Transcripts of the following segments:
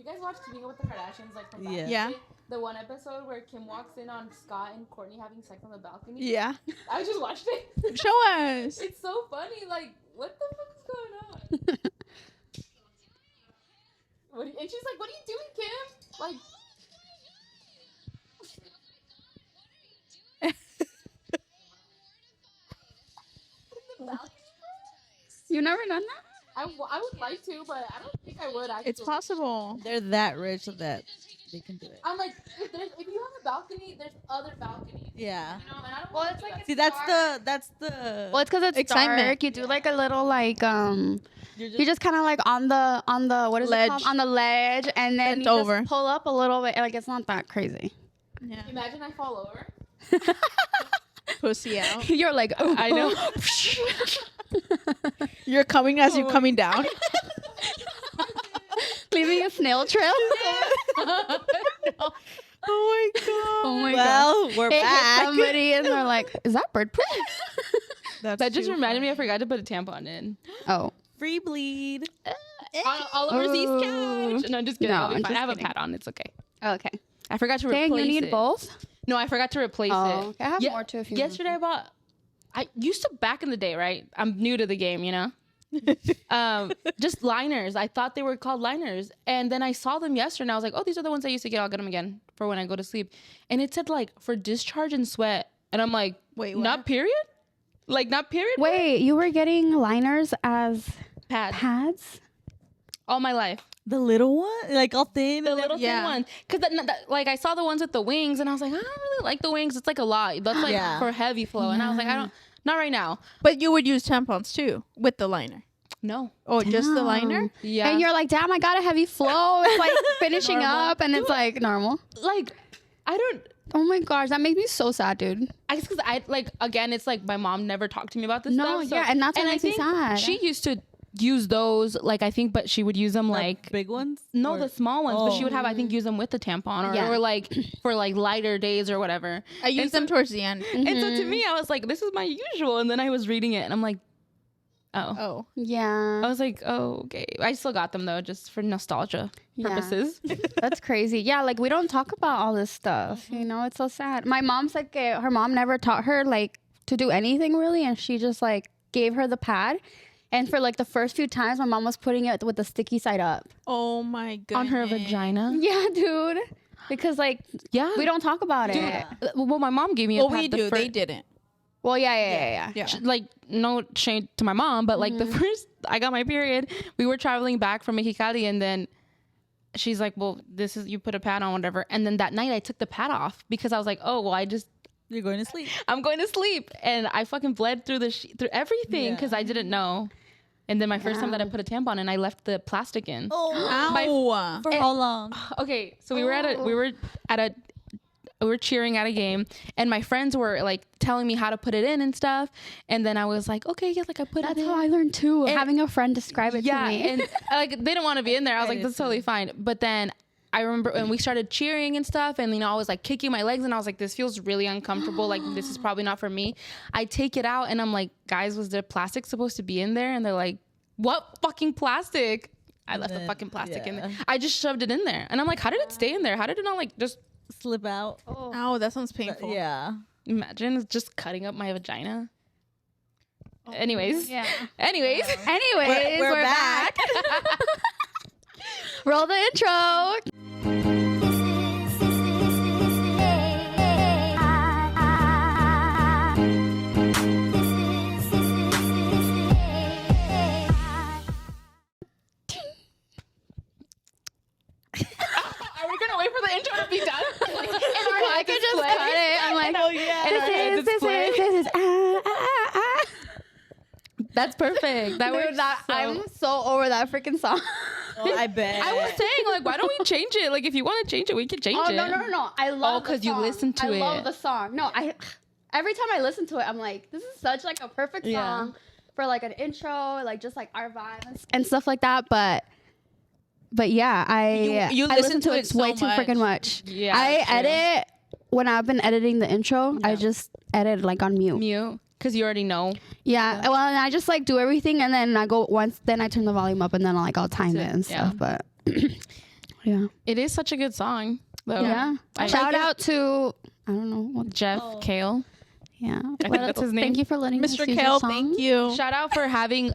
you guys watch Keeping Up with the Kardashians, like, from back in the day? The one episode where Kim walks in on Scott and Courtney having sex on the balcony? Yeah. I just watched it. Show us. It's so funny. Like, what the fuck is going on? And she's like, what are you doing, Kim? Like... You never done that? I would like to, but I don't think I would actually. It's possible. They're that rich that they can do it. I'm like, if you have a balcony, there's other balconies. Yeah. You know, and I don't Well, it's like See, that's the. Well, it's because it's Excitement. dark. You do like a little like You're just kind of like on the what is Ledge. it called? On the ledge, and then Bent you over. just pull up a little bit. Like it's not that crazy. Yeah. Imagine I fall over. Pussy out. You're like, oh, I know. You're coming as you're coming down. leaving a snail trail. Oh my god. Oh my god. Well, we're It hit back. somebody and they're like, is that bird poop? That just reminded me I forgot to put a tampon in. Oh. Free bleed. All over Z's Oh. couch. No, just kidding. No, I'll be I'm fine. I just have kidding. a pad on. It's okay. Okay. I forgot to Dang, replace you need it. both? No, I forgot to replace Oh, it. okay. I have more too if you Yesterday I used to back in the day, right? I'm new to the game, you know? Just liners. I thought they were called liners. And then I saw them yesterday and I was like, oh, these are the ones I used to get. I'll get them again for when I go to sleep. And it said like for discharge and sweat. And I'm like, Wait, not period? Like not period? Wait, you were getting liners as Pads. pads? All my life. The little one, like all thin. The little Yeah. thin one. Because like I saw the ones with the wings and I was like, I don't really like the wings. It's like a lot. That's like Yeah. for heavy flow. And I was like, not right now. But you would use tampons too with the liner. No. Oh, just the Damn. liner? Yeah. And you're like, damn, I got a heavy flow. It's like finishing up and it's like normal. like, I don't. Oh my gosh, that makes me so sad, dude. I guess because I like again, it's like my mom never talked to me about this No, stuff. So, yeah, and that's what I makes me think sad. She used to use those, like I think, but she would use them like big ones. no, Or- the small ones. But she would have, I Mm. think, use them with the tampon or, Yeah. or like for like lighter days or whatever. I use them towards the end. And so Mm-hmm. to me, I was like, this is my usual. And then I was reading it, and I'm like, oh. Oh. Yeah, I was like, oh, okay. I still got them though, just for nostalgia Yeah. purposes. that's crazy. Yeah, like we don't talk about all this stuff. You know, it's so sad. My mom's like, her mom never taught her like to do anything really, and she just like gave her the pad. And for like the first few times, my mom was putting it with the sticky side up. Oh my god. On her vagina. Yeah, dude. Because like Yeah. we don't talk about it. Well, my mom gave me a Well, pad we the do. fir- They didn't. Well, yeah. Yeah. like no shade to my mom, but like Mm-hmm. the first I got my period, we were traveling back from Mexicali, and then she's like, well, this is, you put a pad on, whatever. And then that night I took the pad off because I was like, oh, well, You're going to sleep. I'm going to sleep. And I fucking bled through through everything because I didn't know. And then my first time that I put a tampon in, I left the plastic in. Oh, Ow. for how long? Okay, so we were cheering at a game, and my friends were like telling me how to put it in and stuff. And then I was like, okay, yeah, like I put That's it in. how I learned too. And- having a friend describe it Yeah, to me. and like they didn't want to be in there. I was like, that's totally fine. But then I remember when we started cheering and stuff, and I was like kicking my legs, and I was like, this feels really uncomfortable. Like this is probably not for me. I take it out, and I'm like, guys, was there plastic supposed to be in there? And they're like, what fucking plastic? I left the fucking plastic in there. I just shoved it in there, and I'm like, how did it stay in there? How did it not like just Slip out. Ow, that sounds painful. Yeah. imagine it's just cutting up my vagina? Anyways, yeah. anyways, Anyways, We're back. Roll the intro. are we gonna wait for the intro to be done? I could just cut it. I'm like, That's perfect. That Dude, works. I'm so over that freaking song. Oh, I bet. I was saying, like, why don't we change it? Like, if you want to change it, we can change Oh it. no! I love. Oh, 'cause the you song. listen to I love it. the song. No, every time I listen to it, I'm like, this is such like a perfect song for like an intro, like just like our vibe and stuff like that. But yeah, You I listen to it way so too freaking much. Yeah, I that's true. edit when I've been editing the intro. I just edit like on mute. Mute, because you already know. Yeah. Well, and I just like do everything, and then I go once. Then I turn the volume up, and then I'll time it and Yeah. stuff. But Yeah. It is such a good song, though. Yeah. I Shout like out to, I don't know. What, Jeff Kale. yeah. I think that's his name. Thank you for letting us Mr. use Kale, your song. thank you. Shout out for having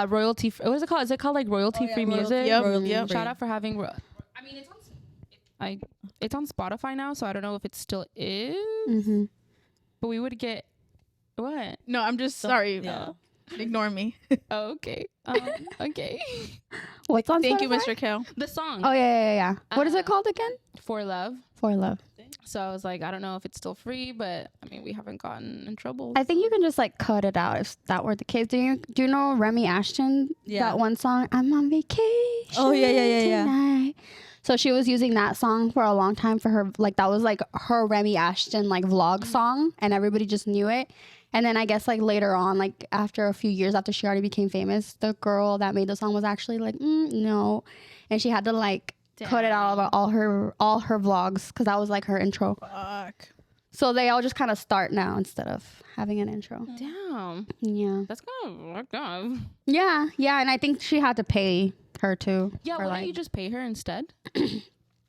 royalty. What is it called? Is it called like royalty free music? Yep. Shout out for having. I mean, it's on Spotify now, so I don't know if it still is. Mm-hmm. But we would get what? No, I'm just sorry. Yeah. Ignore me. Oh, okay. Okay. What's on Thank you, Spotify? Mr. Kale. The song Oh, yeah. What is it called again? For Love. For Love. So I was like, I don't know if it's still free, but I mean, we haven't gotten in trouble. I think you can just like cut it out if that were the case. Do you know Remy Ashton? Yeah. That one song, I'm on vacation. Oh, yeah. Tonight. So she was using that song for a long time for her, like that was like her Remy Ashton like vlog song, and everybody just knew it. And then I guess like later on, like after a few years after she already became famous, the girl that made the song was actually like, no, and she had to like cut it out of all her vlogs because that was like her intro. Fuck. So they all just kind of start now instead of having an intro. Damn, Yeah. that's kind of fucked up. Yeah, and I think she had to pay her too. Yeah, for, why like, don't you just pay her instead?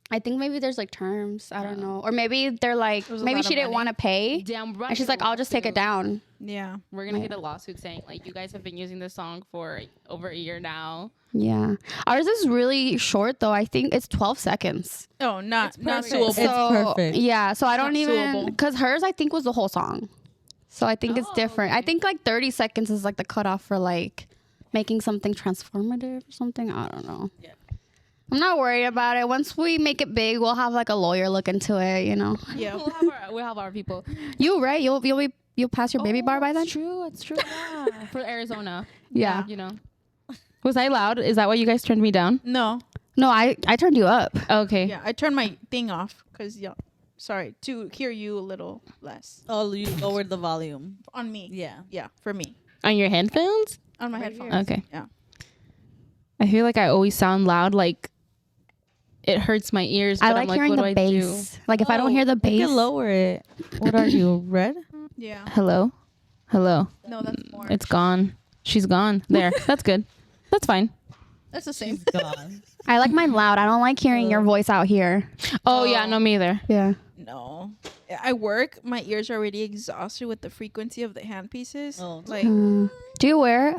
I think maybe there's like terms. I don't know. Or maybe they're like, was a maybe lot she of didn't money. want to pay. Damn, we're And she's like, I'll just take it down. Yeah. We're gonna get a lawsuit saying like you guys have been using this song for over a year now. Yeah. Ours is really short though. I think it's 12 seconds. Oh, not perfect. suable. It's perfect. Yeah. So I don't Not even, suable. because hers I think was the whole song. So I think it's Oh, different. I okay. think like 30 seconds is like the cutoff for like making something transformative or something. I don't know. Yeah. I'm not worried about it. Once we make it big, we'll have like a lawyer look into it, you know. Yeah. We'll have our people. You right? You'll pass your baby bar by then? That's true. That's true. Yeah. For Arizona. Yeah. You know. Was I loud? Is that why you guys turned me down? No. No, I turned you up. Okay. Yeah. I turned my thing off because, sorry, to hear you a little less. Oh, you lowered the volume. On me. Yeah. Yeah, for me. On your headphones? On my Right headphones. here. Okay. Yeah. I feel like I always sound loud. Like it hurts my ears. I but like I'm like, hearing what the do I do? bass. Like if I don't hear the You bass. can lower it. What are you, red? Yeah. Hello? Hello. No, that's more. It's gone. She's gone. There. That's good. That's fine. That's the same. Gone. I like mine loud. I don't like hearing your voice out here. Oh, yeah. No, me either. Yeah. No. I work. My ears are already exhausted with the frequency of the handpieces. Oh. Like, Do you wear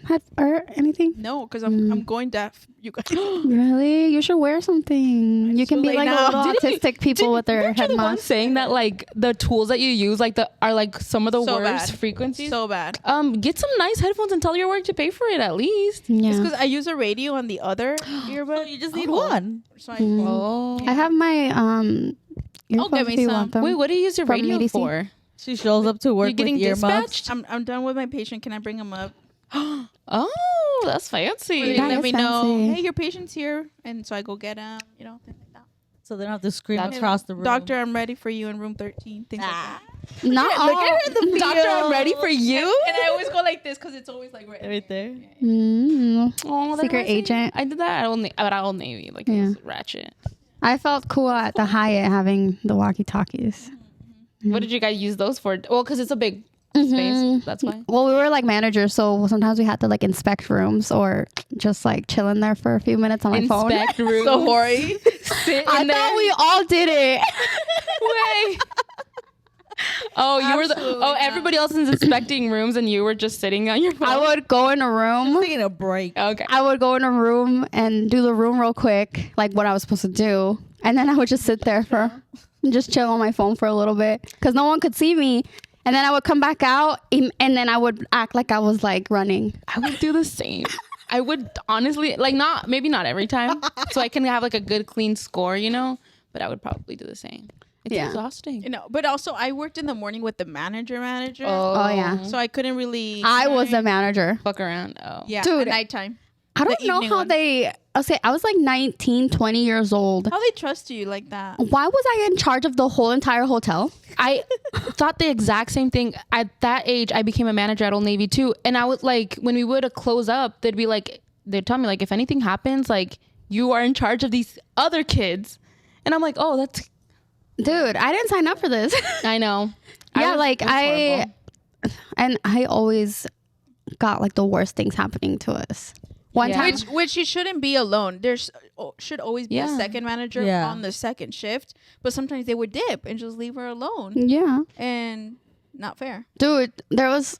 head or anything? no, because I'm going deaf. You guys. Really? You should wear something. You It's can too be late like now. a little autistic people with their Weren't you head the one masks. saying that like the tools that you use like are like some of the So worst bad. frequencies? So bad. Get some nice headphones and tell your work to pay for it at least. It's Yeah. because I use a radio on the other earbud. So you just need one. So I, Oh. I have my I'll earphones get me if you some. want them. Wait, what do you use your From radio EDC? for? She shows up to work You're getting with earmuffs. dispatched? I'm done with my patient. Can I bring him up? Oh, that's fancy. They That let is me know, fancy. hey, your patient's here. And so I go get him, things like that. So they don't have to scream That's- across the room. Doctor, I'm ready for you in room 13. Things like that. Not all. Doctor, I'm ready for you. And I always go like this because it's always like Right there. Oh, Secret agent. I did that at Old Navy. Like, it Yeah. was ratchet. I felt cool at the Hyatt having the walkie-talkies. What did you guys use those for? Well, because it's a big Mhm. space. That's why. Well, we were like managers, so sometimes we had to like inspect rooms or just like chill in there for a few minutes on my phone. Inspect rooms. So hoary. Sit I in there. thought we all did it. Wait. Oh, you were the. Absolutely Oh, not. everybody else is inspecting rooms, and you were just sitting on your phone. I would go in a room. Taking a break. Okay. I would go in a room and do the room real quick, like what I was supposed to do, and then I would just sit there and just chill on my phone for a little bit because no one could see me. And then I would come back out, and then I would act like I was like running. I would do the same. I would honestly like maybe not every time, so I can have like a good clean score, But I would probably do the same. It's Yeah. exhausting. But also I worked in the morning with the manager. Oh, yeah. So I couldn't really. I was the manager. Fuck around. Oh. Yeah, Dude. at nighttime. I don't The know evening how one. I was like 19, 20 years old. How they trust you like that? Why was I in charge of the whole entire hotel? I thought the exact same thing. At that age, I became a manager at Old Navy too. And I was like, when we would close up, they'd tell me like, if anything happens, like you are in charge of these other kids. And I'm like, oh, that's, Dude, I didn't sign up for this. I know. Yeah, like it was horrible. and I always got like the worst things happening to us. One Yeah. time, Which you shouldn't be alone. There's should always be a Yeah. second manager Yeah. on the second shift, but sometimes they would dip and just leave her alone, yeah, and not fair. dude, there was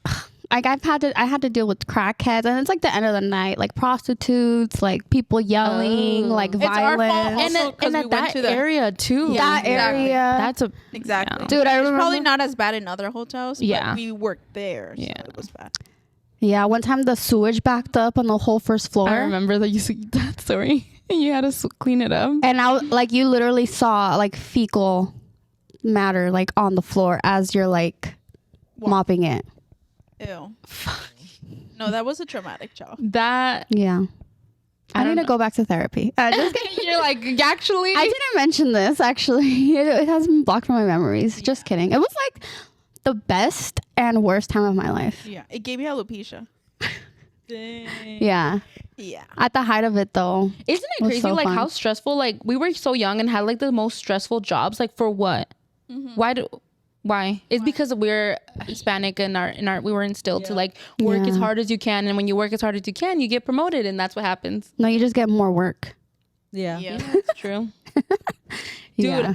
like I had to deal with crackheads, and it's like the end of the night, like prostitutes, like people yelling, Oh. like It's our fault violence. also. And 'cause we at went that to the- area too. That exactly. area, That's a Exactly. dude, I It's remember. probably not as bad in other hotels. Yeah. But we worked there. So Yeah. it was bad. Yeah, one time the sewage backed up on the whole first floor. I remember that that story. You had to clean it up. And like you literally saw like fecal matter like on the floor as you're like Wow. mopping it. Ew. No, that was a traumatic job. That Yeah. I don't need to know. go back to therapy. Just kidding. you're like actually. I didn't mention this actually. It has been blocked from my memories. Just kidding. It was like the best and worst time of my life. Yeah. It gave me alopecia. Dang. Yeah. Yeah. At the height of it though. Isn't it was crazy? so Like fun. how stressful. Like we were so young and had like the most stressful jobs. Like for what? Why? It's because we're Hispanic and our we were instilled to like work as Yeah. hard as you can, and when you work as hard as you can, you get promoted, and that's what happens. No, you just get more work. Yeah. Yeah. It's true. Dude, Yeah.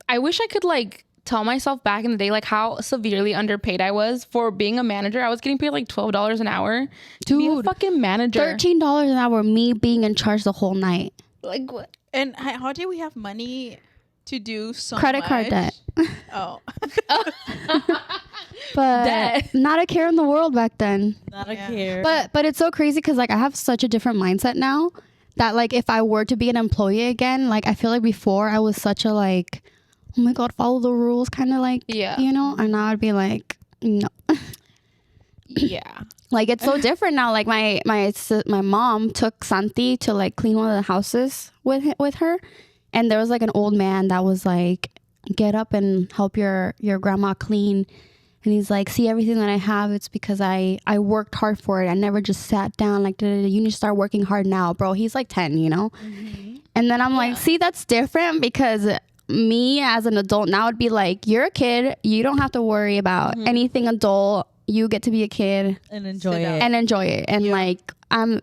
I wish I could like tell myself back in the day like how severely underpaid I was for being a manager. I was getting paid like $12 an hour to be a Dude, fucking manager. $13 an hour, me being in charge the whole night. Like what? And how did we have money to do so Credit much? card debt. Oh. But Debt. not a care in the world back then. Not a Yeah. care. But it's so crazy because like I have such a different mindset now that like if I were to be an employee again, like I feel like before I was such a like, oh my god, follow the rules kind of like, Yeah. you know, and now I'd be like, no. Yeah. Like it's so different now. Like my mom took Santi to like clean one of the houses with her, and there was like an old man that was like, get up and help your grandma clean. And he's like, see, everything that I have, it's because I worked hard for it. I never just sat down like, you need to start working hard now, bro. He's like 10, you know? And then I'm like, see, that's different because me as an adult now would be like, you're a kid. You don't have to worry about anything adult. You get to be a kid and enjoy Sit it. down. and enjoy it. And like,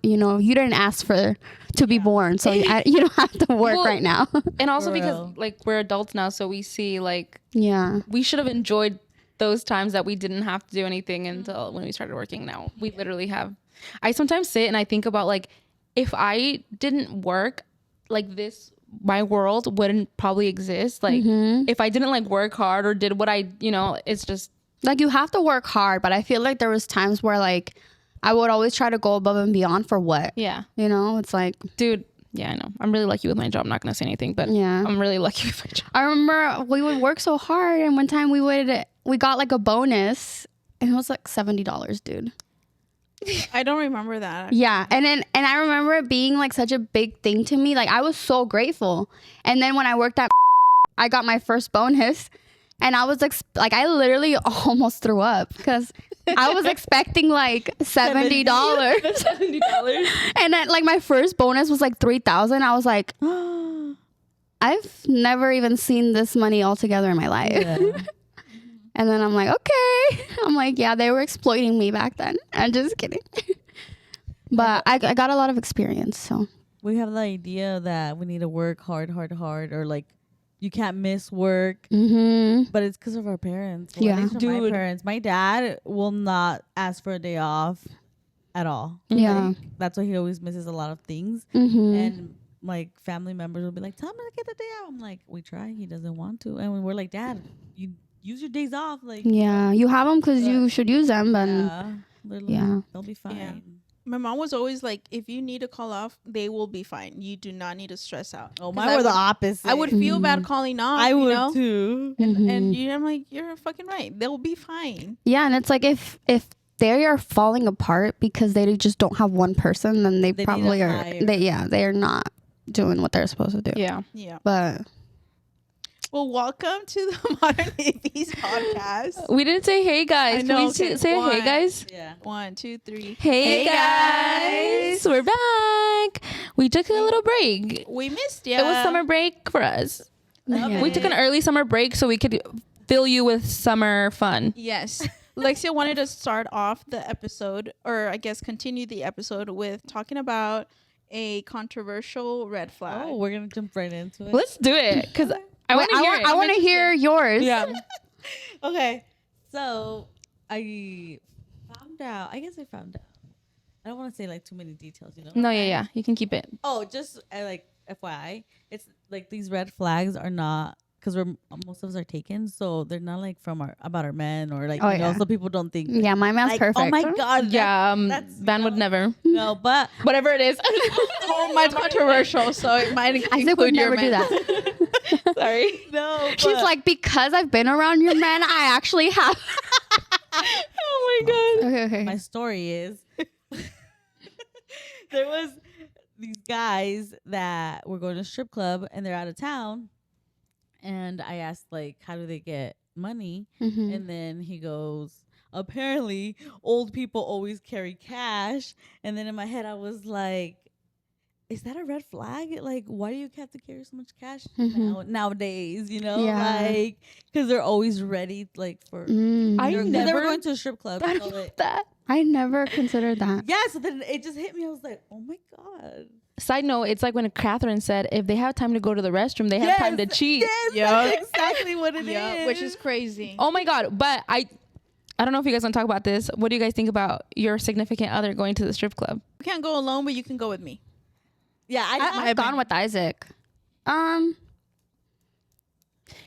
you didn't ask to be born. So you don't have to work Well, right now. And also For because real. like we're adults now, so we see like Yeah. we should have enjoyed those times that we didn't have to do anything until when we started working. Now we literally have. I sometimes sit and I think about like if I didn't work like this, my world wouldn't probably exist. Like if I didn't like work hard or did what I, it's just Like you have to work hard, but I feel like there was times where like I would always try to go above and beyond for what? yeah, You know, it's like, dude. Yeah, I know. I'm really lucky with my job. I'm not gonna say anything, but Yeah. I'm really lucky with my job. I remember we would work so hard, and one time we got like a bonus, and it was like $70, dude. I don't remember that. Yeah, and I remember it being like such a big thing to me. Like I was so grateful. And then when I worked at, I got my first bonus, and I was like, I literally almost threw up because I was expecting like $70, $70. and then like my first bonus was like $3,000. I was like, I've never even seen this money all together in my life. Yeah. And then I'm like, okay. I'm like, yeah, they were exploiting me back then. I'm just kidding. But I got a lot of experience. So We have the idea that we need to work hard, or like you can't miss work. mm-hmm. But it's because of our parents. Yeah. At least for my Dude. parents. My dad will not ask for a day off at all. Yeah. Like, that's why he always misses a lot of things. Mm-hmm. And like family members will be like, tell him to get the day out. I'm like, we try. He doesn't want to. And when we're like, Dad, you use your days off. Like, Yeah. You have them because you should use them. But literally, Yeah. they'll be fine. Yeah. My mom was always like, if you need to call off, they will be fine. You do not need to stress out. Oh, 'Cause mine I were the would- opposite. I would feel bad calling off. I you would know? too. Mhm. And I'm like, you're fucking right. They'll be fine. yeah. And it's like if they are falling apart because they just don't have one person, then they They need probably a are. hire. They are not doing what they're supposed to do. Yeah. Yeah. But Well, welcome to the Modern Hippies podcast. We didn't say hey guys. I Can know, we okay, say hey one. guys? Yeah. 1, 2, 3. Hey, Hey, guys. We're back. We took a little break. We missed you. It was summer break for us. yeah. We took an early summer break so we could fill you with summer fun. Yes. Lexia wanted to start off the episode, or I guess continue the episode with talking about a controversial red flag. Oh, we're gonna jump right into it. Let's do it because I want to hear it. I want to hear yours. Yeah. Okay, so I found out. I found out. I don't want to say like too many details, you know. No, yeah. You can keep it. Oh, just like FYI, it's like these red flags are not because most of us are taken, so they're not like about our men or like so people don't think. Yeah, my man's like, perfect. Oh my god. Yeah, that's Van would never. No, but Whatever it is. Oh, mine's controversial, so it might Isaac would include your never do man. that. Sorry. no. She's but- like, because I've been around your man, I actually have. Oh my god. Okay. my story is there was these guys that were going to a strip club and they're out of town, and I asked like, how do they get money? Mhm. And then he goes, apparently old people always carry cash. And then in my head I was like, is that a red flag? Like, why do you have to carry so much cash nowadays? You know, like, because they're always ready, like for. I They were never going to a strip club. thought so about that. I never considered that. yeah, so then it just hit me. I was like, oh my god. Side note, it's like when Catherine said, if they have time to go to the restroom, they have time to cheat. Yes, Yup. that's exactly what it is. Yeah, which is crazy. Oh my god. But I don't know if you guys want to talk about this. What do you guys think about your significant other going to the strip club? You can't go alone, but you can go with me. Yeah, I've gone with Isaac.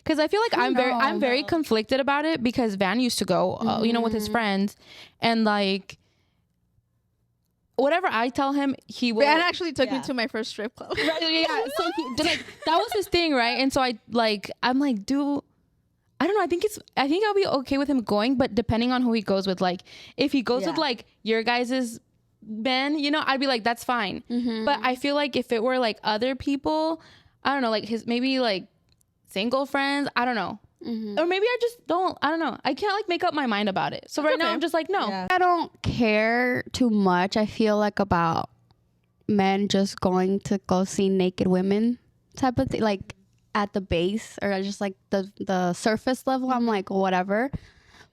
Because I feel like I'm very No. conflicted about it because Van used to go, you know, with his friends, and like whatever I tell him, he will. Van actually took me Yeah. to my first strip club. Right, yeah. So like that was his thing, right? And so I'm like, I don't know. I think I'll be okay with him going, but depending on who he goes with, like if he goes with Yeah. like your guys's men, you know, I'd be like, that's fine. But I feel like if it were like other people, I don't know, like his maybe like single friends, I don't know. Or maybe I just don't, I don't know. I can't like make up my mind about it. So right now okay. I'm just like, no. Yeah. I don't care too much. I feel like about men just going to go see naked women type of thing, like at the base or just like the surface level. I'm like, whatever.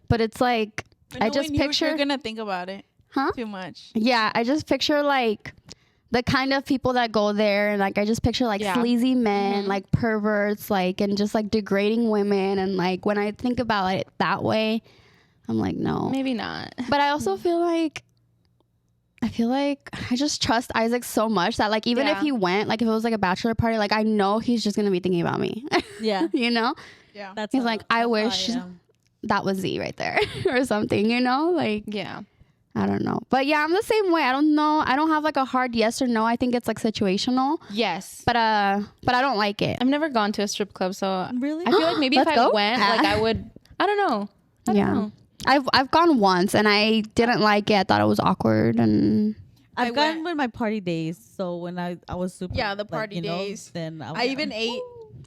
But it's like, I just picture. You're gonna think about it. Huh? Too much. Yeah, I just picture like the kind of people that go there, and like I just picture like Yeah. sleazy men, like perverts, like and just like degrading women, and like when I think about it that way, I'm like no. Maybe not. But I also feel like I just trust Isaac so much that like even if Yeah. he went, like if it was like a bachelor party, like I know he's just gonna be thinking about me. Yeah. You know, Yeah. That's He's how- like, I that's how wish- am. that was Z right there or something. You know, like Yeah. I don't know. But yeah, I'm the same way. I don't know. I don't have like a hard yes or no. I think it's like situational. Yes. But I don't like it. I've never gone to a strip club, so Really? I feel like maybe if Let's I go. went, like I would. I don't know. I don't know. I've gone once and I didn't like it. I thought it was awkward and I've I gone went- with my party days. So when I was super, Yeah, the like, party you know, days. then I even ate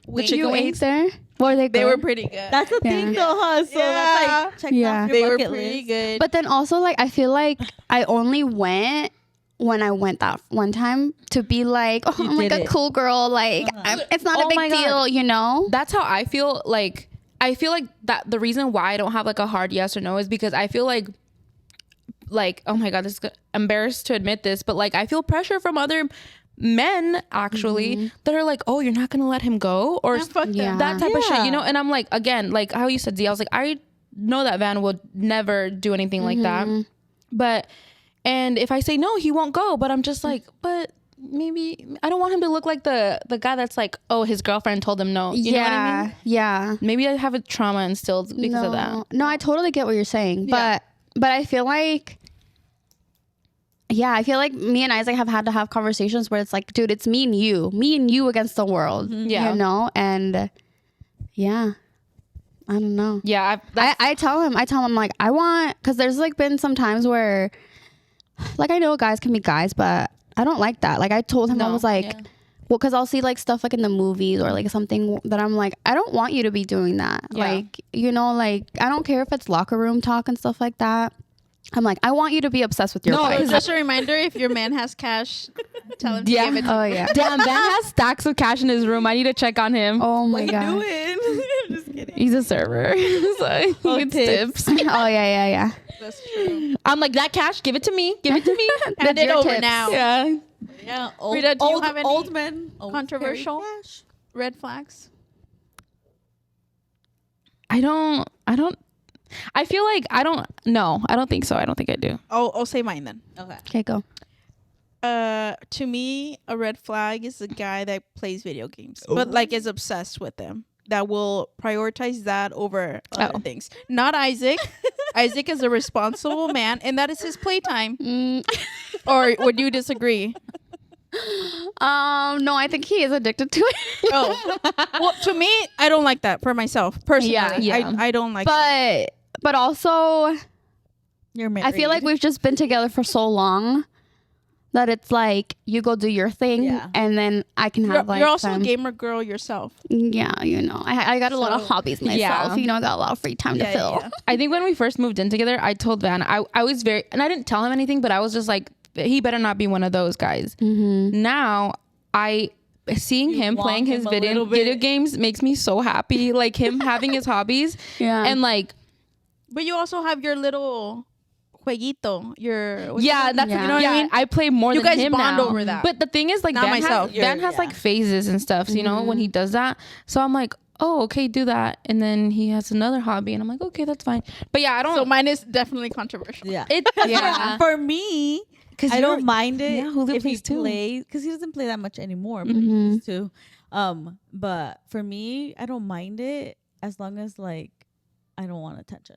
The wings. chicken you wings? ate there. What were they? They good? were pretty good. That's the thing, though, huh? So that's like check Yeah. off your They were bucket pretty list. good. But then also like I feel like I only went when I went that one time to be like, oh, You I'm like did a it. cool girl. Like it's not Oh a my big God. deal, you know. That's how I feel. Like I feel like that the reason why I don't have like a hard yes or no is because I feel like oh my god, this is embarrassed to admit this, but like I feel pressure from other men actually that are like, oh, you're not gonna let him go or Yeah, fuck them. Yeah. that type of shit, Yeah. you know. And I'm like, again, like how you said, Z, I was like, I know that Van would never do anything like that, but and if I say no, he won't go. But I'm just like, but maybe I don't want him to look like the guy that's like, oh, his girlfriend told him no. You know what I mean? Yeah. Maybe I have a trauma instilled because of that. No, I totally get what you're saying, Yeah. but I feel like, yeah, I feel like me and Isaac have had to have conversations where it's like, dude, it's me and you against the world, Yeah. you know, and yeah, I don't know. Yeah, I tell him like I want, because there's like been some times where, like I know guys can be guys, but I don't like that. Like I told him I No, was like. yeah. Well, because I'll see like stuff like in the movies or like something that I'm like, I don't want you to be doing that. Yeah. Like, you know, like I don't care if it's locker room talk and stuff like that. I'm like, I want you to be obsessed with your No, wife. it's Just a reminder, if your man has cash, tell him to Yeah. give it to Oh yeah. damn, Van has stacks of cash in his room. I need to check on him. Oh my What you god. doing? I'm just kidding. He's a server. So he gets tips. Oh yeah. That's true. I'm like, that cash, give it to me. Give it to me. Hand it your over tips. now. Yeah. Yeah. Frida, do you have any old men always controversial carry cash. red flags? I feel like I don't think so. I don't think I do. I'll say mine then. Okay, go. To me, a red flag is a guy that plays video games, but like is obsessed with them. That will prioritize that over other things. Not Isaac. Isaac is a responsible man, and that is his playtime. Or would you disagree? No, I think he is addicted to it. Oh, well, to me, I don't like that for myself personally. Yeah. I don't like. That. But also, You're married. I feel like we've just been together for so long that it's like you go do your thing, and then I can have You're also time. a gamer girl yourself. Yeah, you know, I got a lot of hobbies myself. Yeah. You know, I got a lot of free time to fill. Yeah. I think when we first moved in together, I told Van, I was very, and I didn't tell him anything, but I was just like, he better not be one of those guys. Now, seeing him playing his video games makes me so happy. Like him having his hobbies. Yeah. And like. But you also have your little jueguito. Your That's you know what I mean. I play more You than guys him bond now. over that. But the thing is, like, Not Van myself. has like phases and stuff. So, you know, when he does that, so I'm like, oh, okay, do that, and then he has another hobby, and I'm like, okay, that's fine. But yeah, I don't. So mine is definitely controversial. Yeah. Yeah. For me, because I don't mind it Julio if he plays too. plays, because he doesn't play that much anymore, but he used to. But for me, I don't mind it as long as like I don't want attention.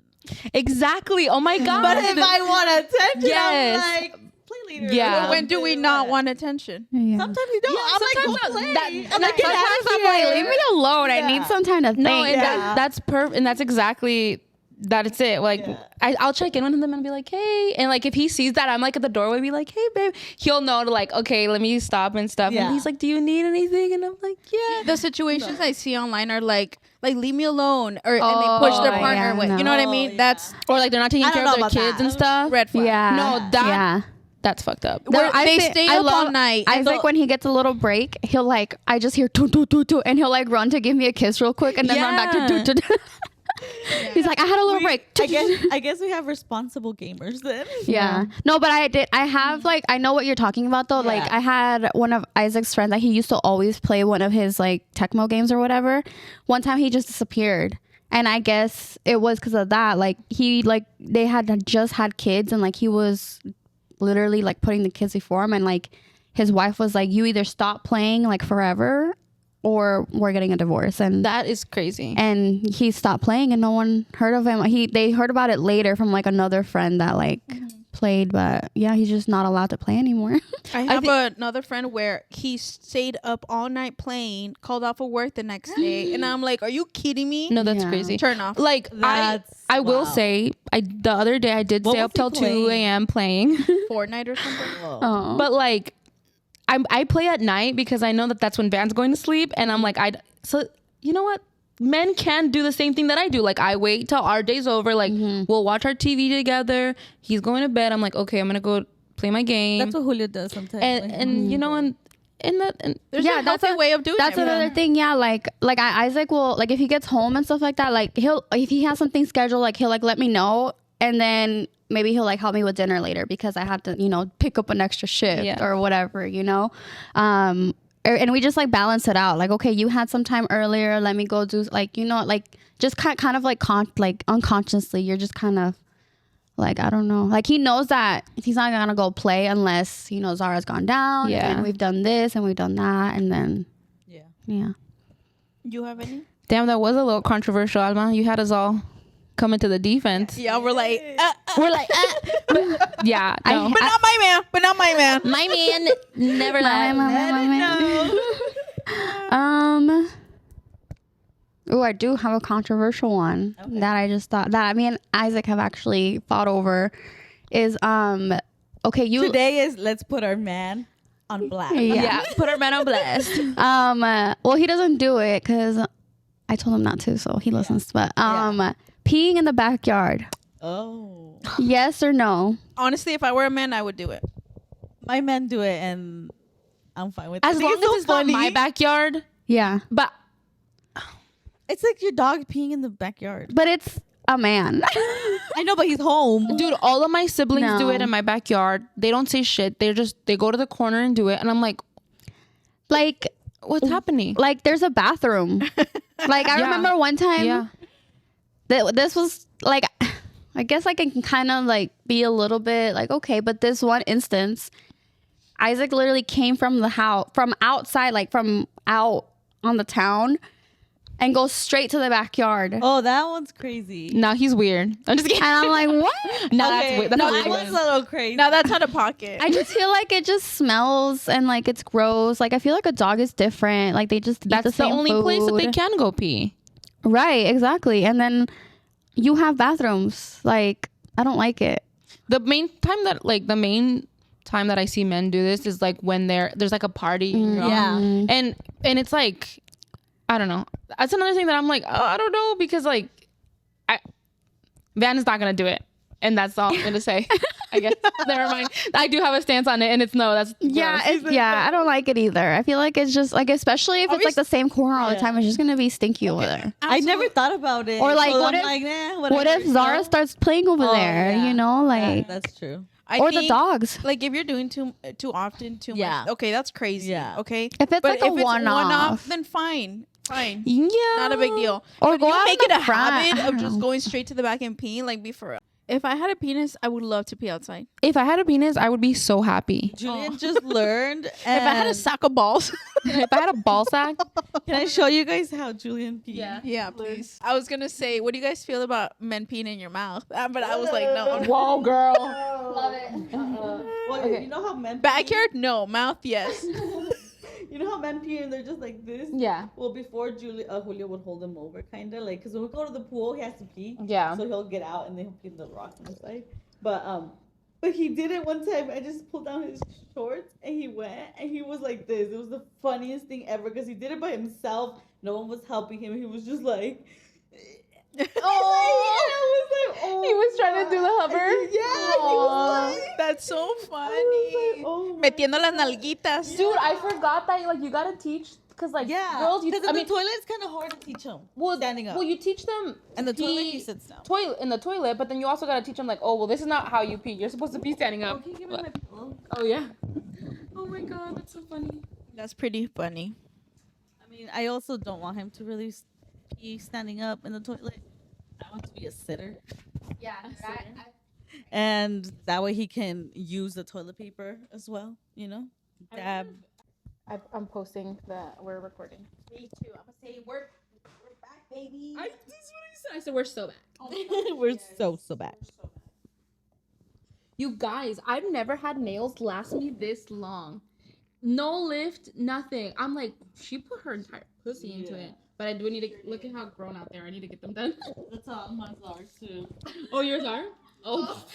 Exactly. Oh my god. But if I want attention, Yes. I'm like, play later. Yeah. But when do we not want attention? Yeah. Sometimes you don't. I'm like, sometimes go not. play. That- I'm like, Sometimes I'm like, leave me alone. I Yeah. need some time to think. No, and Yeah. that's perfect, and that's exactly. That's it. Like I'll check in with him and be like, hey, and like if he sees that I'm like at the doorway, be like, hey, babe, he'll know to like, okay, let me stop and stuff. Yeah. And he's like, do you need anything? And I'm like, yeah. The situations I see online are like leave me alone, or and they push their partner yeah, away. no. You know what I mean? yeah. That's Or like they're not taking I care don't of know their about kids that. and stuff. red flag. Yeah. No, that's fucked up. Where they thi- stay I up all love night. Isaac, when he gets a little break, he'll like, I just hear toot, toot, toot, toot, and he'll like run to give me a kiss real quick and then run back to toot, toot. He's like, I had a little break. I guess we have responsible gamers then. Yeah. No, but I have like, I know what you're talking about though. Like I had one of Isaac's friends that he used to always play one of his like Tecmo games or whatever. One time he just disappeared. And I guess it was because of that. Like they had just had kids and like he was literally like putting the kids before him. And like his wife was like, you either stop playing like forever or we're getting a divorce. And That is crazy. and he stopped playing and no one heard of him. They heard about it later from like another friend that like played, but yeah, he's just not allowed to play anymore. I have another friend where he stayed up all night playing, called off of work the next day, and I'm like, are you kidding me? No, that's Yeah. crazy. Turn off. Like I will say, the other day I did What stay was up he till 2 playing? a.m. playing. Fortnite or something. Oh. But like I play at night because I know that that's when Van's going to sleep, and I'm like, so you know what, men can do the same thing that I do. Like I wait till our day's over, like we'll watch our TV together, he's going to bed, I'm like, okay, I'm gonna go play my game. That's what Julio does sometimes. and you know, and There's Yeah, a that's healthy a- way of doing That's it. another thing. Yeah, Isaac will like if he gets home and stuff like that. Like if he has something scheduled, like he'll like let me know, and then maybe he'll like help me with dinner later because I have to pick up an extra shift or whatever. And we just like balance it out. Like, okay, you had some time earlier. Let me go do like just kind of like unconsciously. You're just kind of like, I don't know. Like he knows that he's not gonna go play unless Zara's gone down. Yeah. And we've done this and we've done that, and then yeah. You have any? damn, that was a little controversial, Alma. You had us all coming to the defense. Yeah, we're like, We're like, yeah, no. but not my man. But not my man. My man never lied. Oh, I do have a controversial one that I just thought that me and Isaac have actually fought over. Is okay, you Today is let's put our man on blast. Yeah, put our man on blast. well, he doesn't do it because I told him not to, so he listens. But peeing in the backyard, Oh, yes or no? Honestly, if I were a man, I would do it. my men do it, and I'm fine with it. As long as it's not my backyard. Yeah. But It's like your dog peeing in the backyard. But it's a man. I know, but he's home. Dude, all of my siblings do No. it in my backyard. They don't say shit. They go to the corner and do it. And I'm like, Like, what's happening? like there's a bathroom. Like I Yeah. remember one time Yeah. this was like, I guess I can kind of like be a little bit like, okay, but this one instance, Isaac literally came from the house, from outside, like from out on the town, and goes straight to the backyard. Oh, that one's crazy. Now he's weird. I'm just kidding. And I'm like, what? Nah, Okay, that's weird. That's no, really that one's weird. a little crazy. Now that's out of pocket. I just feel like it just smells and like it's gross. Like I feel like a dog is different. Like they just eat That's the the same only place that they food. can go pee. Right, exactly. And then you have bathrooms. Like I don't like it. The main time that I see men do this is like when there's like a party. Yeah. And it's like, I don't know. That's another thing that I'm like, oh, I don't know, because like Van is not gonna do it. And that's all I'm gonna say. I guess. Never mind. I do have a stance on it, and it's no. That's Yeah, gross. I don't like it either. I feel like it's just like, especially if it's like the same corner all the time, it's just gonna be stinky over there. I never thought about it. Or, like, so what I'm if- like, nah, What whatever, if you Zara know? starts playing over Oh, there? yeah. You know, like That's true. I or the think, dogs. Like if you're doing too often, too Yeah. much. Okay, that's crazy. Yeah. Okay. If it's But like a if it's one-off. then fine. Fine. Yeah. Not a big deal. Or But go you out make in it the a front. habit of just going straight to the back and peeing. Like, be for real. If I had a penis, I would love to pee outside. If I had a penis, I would be so happy. Julian just learned. If I had a and- sack of balls. If I had a ball sack, Can I show you guys how Julian peed? Yeah, please. I was gonna say, what do you guys feel about men peeing in your mouth? But I was like, no. whoa, girl. Love it. Well, you know how men pee? Backyard, no. Mouth, yes. You know how men pee and they're just like this? Yeah. Well, before Julio would hold him over, kind of like, because when we go to the pool, he has to pee. Yeah. So he'll get out and then he'll pee in the rock on the side. But he did it one time. I just pulled down his shorts and he went and he was like this. It was the funniest thing ever because he did it by himself. No one was helping him. He was just like. Oh, He was trying to do the hover? Yeah, he was like. That's so funny. Oh, Metiendo las nalguitas. Dude, I forgot that like you gotta teach, because like yeah, girls, because I in mean, the toilet it's kind of hard to teach them. well, standing up. Well, you teach them And the pee toilet he sits down. in the toilet, but then you also gotta teach them like, oh well, this is not how you pee. You're supposed to pee standing up. Can you give me my pillow? Oh yeah. Oh my god, that's so funny. That's pretty funny. I mean, I also don't want him to really pee standing up in the toilet. I want to be a sitter. Yeah. And that way he can use the toilet paper as well, you know? Dab. I'm posting that we're recording. Me too. I'm gonna say we're back, baby. This is what I said. I said we're still back. We're so bad. You guys, I've never had nails last me this long. No lift, nothing. I'm like, she put her entire pussy into it. But I do need to look at how grown out there. I need to get them done. That's how mine are too. Oh, yours are? Oh.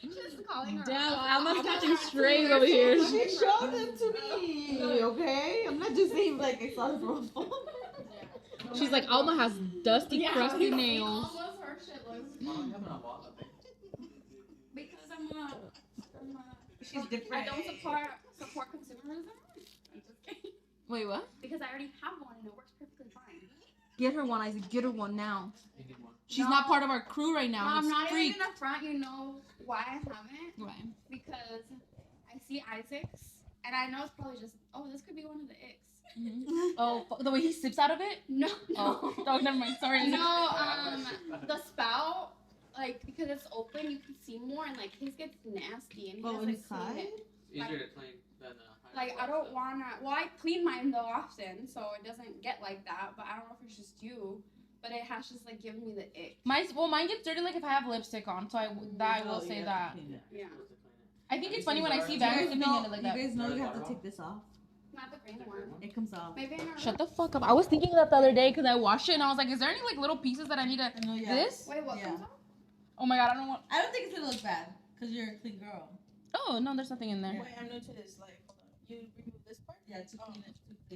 Just calling her. Damn, Alma's catching strays over here. She showed them to me, okay? I'm not just saying like I saw it from a phone. She's like, Alma has dusty, crusty nails. Her shit looks because I'm She's different. I don't support consumerism. I'm just kidding. Wait, what? Because I already have one and it works perfectly fine. Get her one, Isaac. Get her one now. She's No. not part of our crew right now. I'm It's not freak. even gonna front. You know why I haven't? Why? Because I see Isaac's and I know it's probably just this could be one of the icks. Oh, the way he sips out of it? No. Oh, oh never mind. Sorry. No, the spout, like because it's open, you can see more, and like his gets nasty, and he But when doesn't it's clean high? it. Easier to clean than Like I don't wanna. Well, I clean mine though often, so it doesn't get like that. But I don't know if it's just you. But it has just like given me the ick. Mine gets dirty like if I have lipstick on, so I will say that. Yeah. I think it's funny when I see Van sipping in it like that. You guys know you have to take this off. Not the green one. It comes off. Maybe I never. Shut the fuck up. I was thinking that the other day because I washed it and I was like, is there any like little pieces that I need to No, yeah. this? Wait, what Yeah. comes off? Oh my god, I don't want. I don't think it's gonna look bad because you're a clean girl. Oh no, there's nothing in there. Wait, I'm new to this. Like, hold on. You remove this part? Yeah, to clean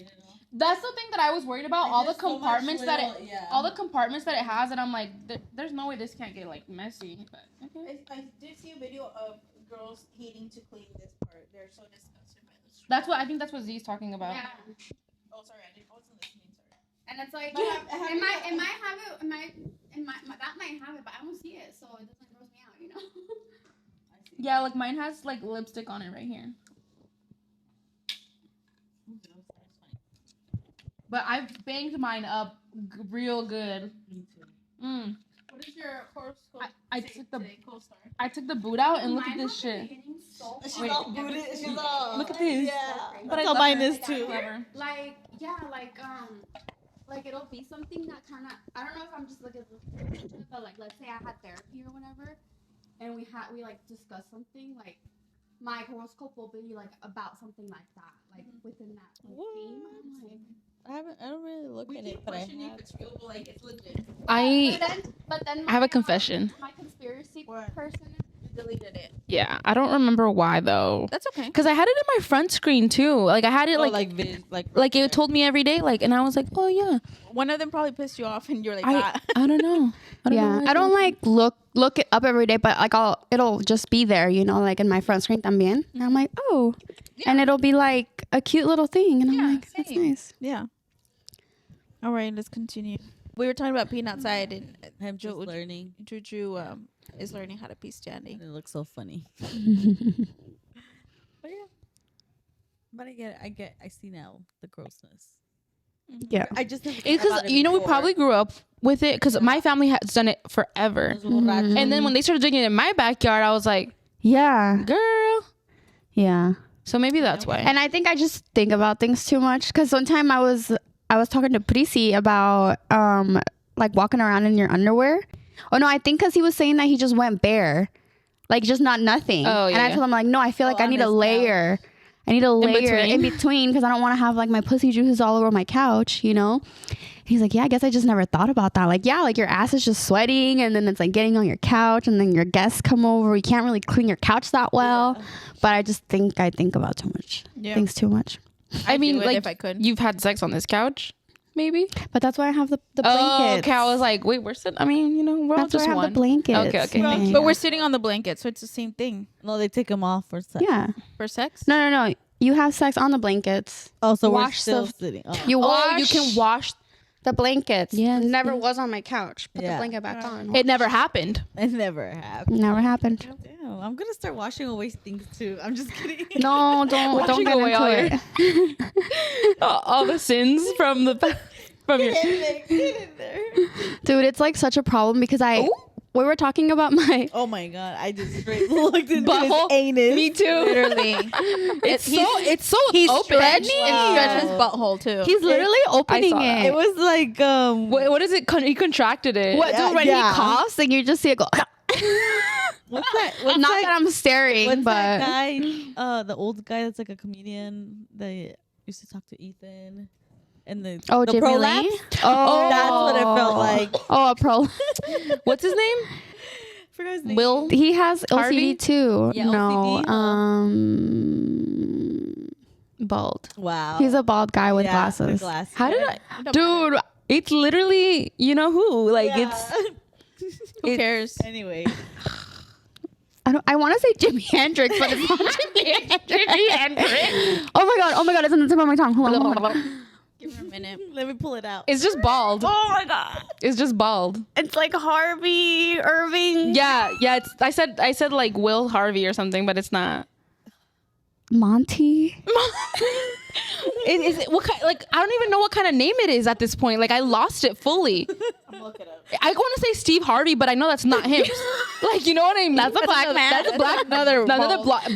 it off. That's the thing that I was worried about. All the There's so much compartments that it, little- yeah. all the compartments that it has, and I'm like, there's no way this can't get like messy. But okay. I did see a video of girls hating to clean this part. They're so disgusted by this. I think that's what Z's talking about. Yeah. Oh, sorry. I wasn't listening. Sorry. And And it's like, it might have it, that might have it, but I don't see it, so it doesn't gross me out, you know? Yeah, like mine has like lipstick on it right here. But I've banged mine up real good. Me too. What is your horoscope? I took the boot out and look at this shit. She's Wait, all booted. She's all. Look at this. Yeah. But That's how mine is too. Like it'll be something that kind of, I don't know if I'm just looking at it, but like let's say I had therapy or whatever, and we like discussed something, like my horoscope will be like about something like that, like within that theme. I don't really look at it, but I have. It's real, but like it's legit. But then I have a confession. My conspiracy What? person Deleted it. Yeah, I don't remember why though. That's okay. Cause I had it in my front screen too. Like I had it like it told me every day. Like, and I was like, oh yeah. One of them probably pissed you off, and you're like, I don't know. I don't like look it up every day, but like it'll just be there, you know, like in my front screen también. And I'm like, oh, and it'll be like a cute little thing, and I'm like, that's nice. Yeah. All right, let's continue. We were talking about peeing outside, and I'm just learning. Juju is learning how to pee standing. And it looks so funny. But yeah. But I see now the grossness. Yeah. I just Because you know we probably grew up with it. Because my family has done it forever. And then when they started drinking it in my backyard, I was like, Yeah. girl. Yeah. So maybe that's why. And I think I just think about things too much. Because one time I was talking to Prissy about like walking around in your underwear. Oh no, I think because he was saying that he just went bare, like just not nothing. Oh, and I yeah. told him like, no, I feel like I need a layer. I need a layer in between because I don't want to have like my pussy juices all over my couch, you know? He's like, yeah, I guess I just never thought about that. Like, yeah, like your ass is just sweating and then it's like getting on your couch and then your guests come over. You can't really clean your couch that well. Yeah. But I just think I think about too much. Yeah. Things too much. I mean, like, if I could. You've had sex on this couch, maybe? But that's why I have the blankets. Oh, okay. I was like, wait, we're sitting. I mean, you know, we're all just why I have one. the blankets. Okay. But we're sitting on the blanket, so it's the same thing. No, they take them off for sex. Yeah. For sex? No. You have sex on the blankets. Oh, so we're Wash still the- sitting. Oh. You wash. You can wash. The blankets. Yes, Never was on my couch. Put the Yeah. blanket back on. It never happened. It never happened. Never happened. Damn, I'm gonna start washing away things too. I'm just kidding. No, don't Washing get away into it. all the sins from your. Get in there. Dude, it's like such a problem because we were talking about my Oh my god! I just straight looked into Butthole? his anus. Me too. Literally. It's so He's open. stretched. Wow. He stretched his butthole too. he's literally opening saw that. it. It was like What is it? He contracted it. What, dude, when Yeah. he coughs, and you just see it go. what's that? What's Not that, that I'm staring, what's but that guy? The old guy that's like a comedian that used to talk to Ethan. And the Jimmy prolapse. Lee? Oh, that's what it felt like. Oh, a pro. What's his name? Forgot his name. Will. He has Harvey? OCD too. Yeah, no, OCD. Bald. Wow. he's a bald guy with Yeah, glasses. with glasses. How did Dude, it's literally you know who. Like Who cares? Anyway. I want to say Jimi Hendrix, but it's not Jimi Hendrix. Oh my god, it's on the tip of my tongue. Hold on. Give her a minute. Let me pull it out. It's just bald. Oh my god. It's just bald. It's like Harvey Irving. Yeah. It's I said like Will Harvey or something, but it's not. Monty. Is it what kind? Like I don't even know what kind of name it is at this point. Like I lost it fully. I'm looking up. I want to say Steve Harvey, but I know that's not him. Like you know what I mean? That's a black man. That's a black another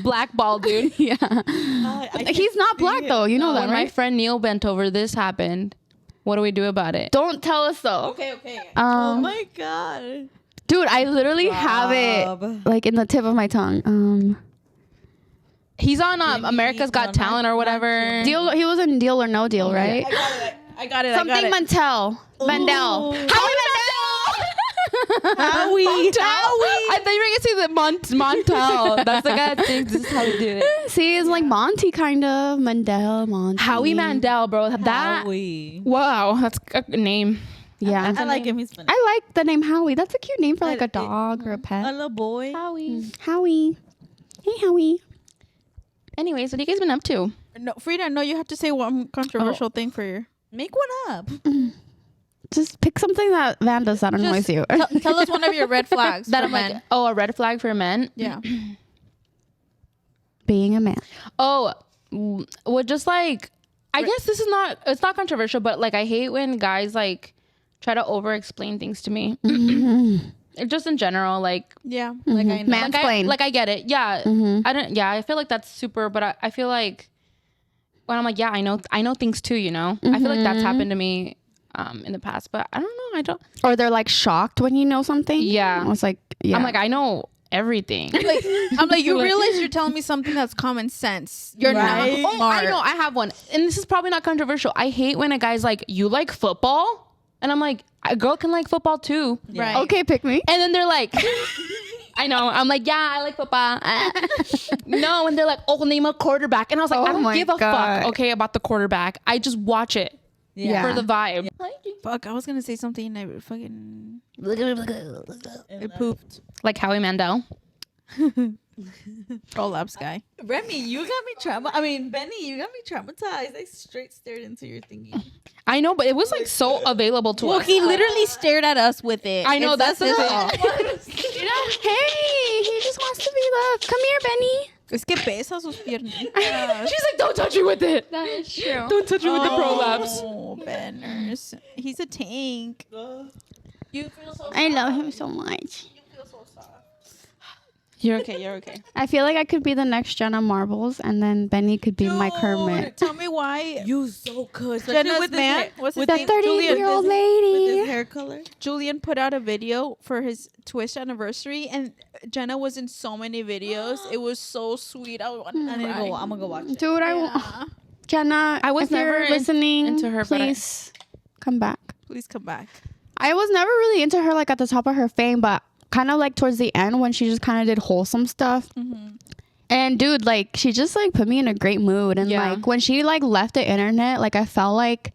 black bald dude. Yeah. I He's not black though. You know that, When my right? friend Neil bent over, this happened. What do we do about it? Don't tell us though. Okay. Oh my god. Dude, I literally have it Rob. like in the tip of my tongue. He's on America's Got Talent or whatever. Deal. He was in Deal or No Deal, right? I got it. Something Mandel. Ooh. Howie Howie. I thought you were gonna say the Montel. That's the guy that thinks this is how we do it. Mandel. See, it's like Monty kind of. Monty. Howie Mandel, bro. That Howie. wow, that's a name. Yeah. I like him. He's funny. I like the name Howie. That's a cute name for like a dog or a A pet. little boy. Howie. Howie. Hey, Howie. Anyways, what have you guys been up to? No, Frida, no, you have to say one controversial thing for your. Make one up. Just pick something that Van does that annoys you. Tell us one of your red flags That for I'm men. like, oh, a red flag for men. Yeah. Being a man. Oh, well, just like, I guess it's not controversial, but like I hate when guys like try to over explain things to me. Just in general, like, Yeah. Like I know. Mansplain. like I get it. Yeah. I feel like that's super, but I feel like when I'm like, yeah, I know things too, you know? I feel like that's happened to me in the past, but I don't know. Or they're like shocked when you know something. Yeah. I was like, yeah. I'm like, I know everything. I'm like, you realize you're telling me something that's common sense. You're Right. not smart. I know, I have one. And this is probably not controversial. I hate when a guy's like, you like football? And I'm like, a girl can like football too. Right. okay, pick me. And then they're like, I know. I'm like, yeah, I like football. No, and they're like, oh, name a quarterback. And I was like, Oh I don't my give a God. fuck, okay, about the quarterback. I just watch it Yeah. for the vibe. Fuck, I was gonna say something and I fucking it pooped. Like Howie Mandel. Roll-ups guy. Remy, you got me traumatized. I mean, Benny, you got me traumatized. I straight stared into your thingy. I know, but it was like so available to Well, us. he literally stared at us with it. I know, that's his the fault. Hey, he just wants to be loved. Come here, Benny. Es que pesa sus piernitas. She's like, don't touch me with it. That is true. Don't touch me with the prolapse. Oh, Benners. He's a tank. I love him so much. You're okay. You're okay. I feel like I could be the next Jenna Marbles, and then Benny could be my Kermit. Tell me why You so good. Jenna's man, what's his The name? 30-year-old With lady. his hair color. Julian put out a video for his Twitch anniversary, and Jenna was in so many videos. It was so sweet. I'm gonna go watch it. Dude, I want Jenna. I was if you're never listening into her, but please come back. Please come back. I was never really into her like at the top of her fame, but kind of like towards the end when she just kind of did wholesome stuff. And dude, like she just like put me in a great mood. And Yeah. like when she like left the internet, like I felt like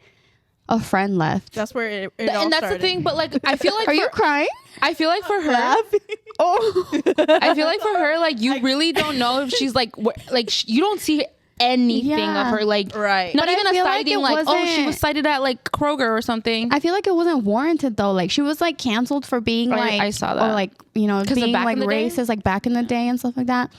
a friend left. That's where it all And that's started. the thing, but like I feel like Are you crying? I feel like for her, Oh, I feel like for her, like you really don't know if she's like you don't see anything Yeah. of her, like Right. not But I even a feel like sighting, it like oh she wasn't- was sighted at like Kroger or something. I feel like it wasn't warranted though. Like she was like canceled for being like I saw that. or like you know 'Cause of being back like in the day? racist like back in the day and stuff like that.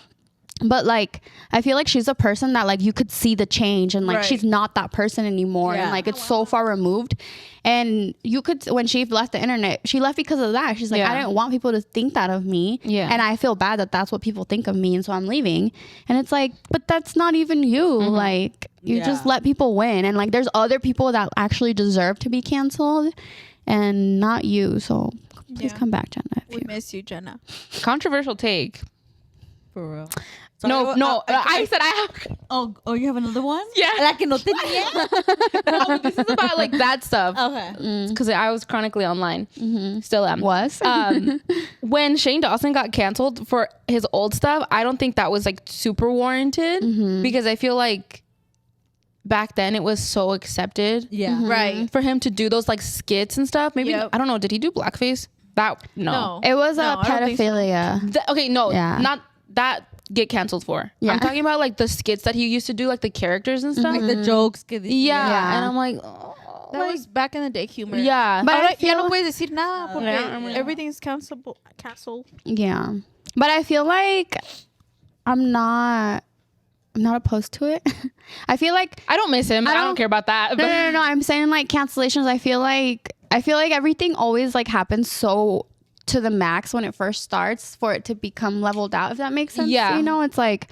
But like I feel like she's a person that like you could see the change and like Right. she's not that person anymore and Yeah. like it's so far removed. And you could when she left the internet, she left because of that. She's like, Yeah. I didn't want people to think that of me. Yeah. And I feel bad that that's what people think of me, and so I'm leaving. And it's like, but that's not even you. Like you just Yeah. let people win, and like there's other people that actually deserve to be canceled, and not you. So please Yeah. come back, Jenna. if We you- miss you, Jenna. Controversial take. For real. No, I said I have. Oh, you have another one? Yeah. La que no tenía. No, this is about like that stuff Okay. because I was chronically online. Still am. Was When Shane Dawson got canceled for his old stuff, I don't think that was like super warranted because I feel like back then it was so accepted Yeah. Right. for him to do those like skits and stuff. Maybe Yep. I don't know. Did he do blackface? That no. it was No, a I don't think so. pedophilia. Okay, no, Yeah. not that get canceled for. Yeah. I'm talking about like the skits that he used to do, like the characters and stuff. Like the jokes. Que Yeah. Yeah. And I'm like, oh, That like, was back in the day humor. yeah. But Ahora I ya feel no puedes decir nada porque Yeah. everything's cancelable. Cancel. Yeah, but I feel like I'm not opposed to it. I feel like I don't miss him. I don't care about that. no. I'm saying like cancellations. I feel like everything always like happens so to the max when it first starts for it to become leveled out. If that makes sense. Yeah. You know, it's like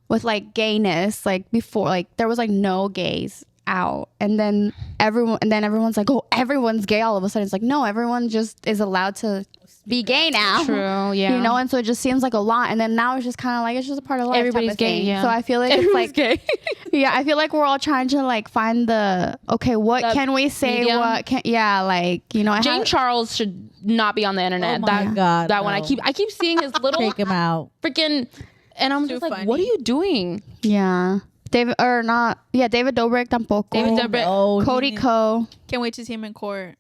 with like gayness. Like before, like there was like no gays out, and then everyone's like, oh, everyone's gay all of a sudden. It's like no, everyone just is allowed to be gay now. True. Yeah. You know, and so it just seems like a lot, and then now it's just kind of like it's just a part of life. Everybody's type of gay, thing. yeah. So I feel like Everybody's it's like gay. yeah, I feel like we're all trying to like find the what The can we say? medium. What can like you know? I Jane have- Charles should not be on the internet. Oh my God, that one. no. I keep seeing his little Take him out. freaking, and I'm just like, funny. what are you doing, yeah, David or not? Yeah, David Dobrik tampoco. David Dobrik? Oh, Cody Ko, Can't wait to see him in court.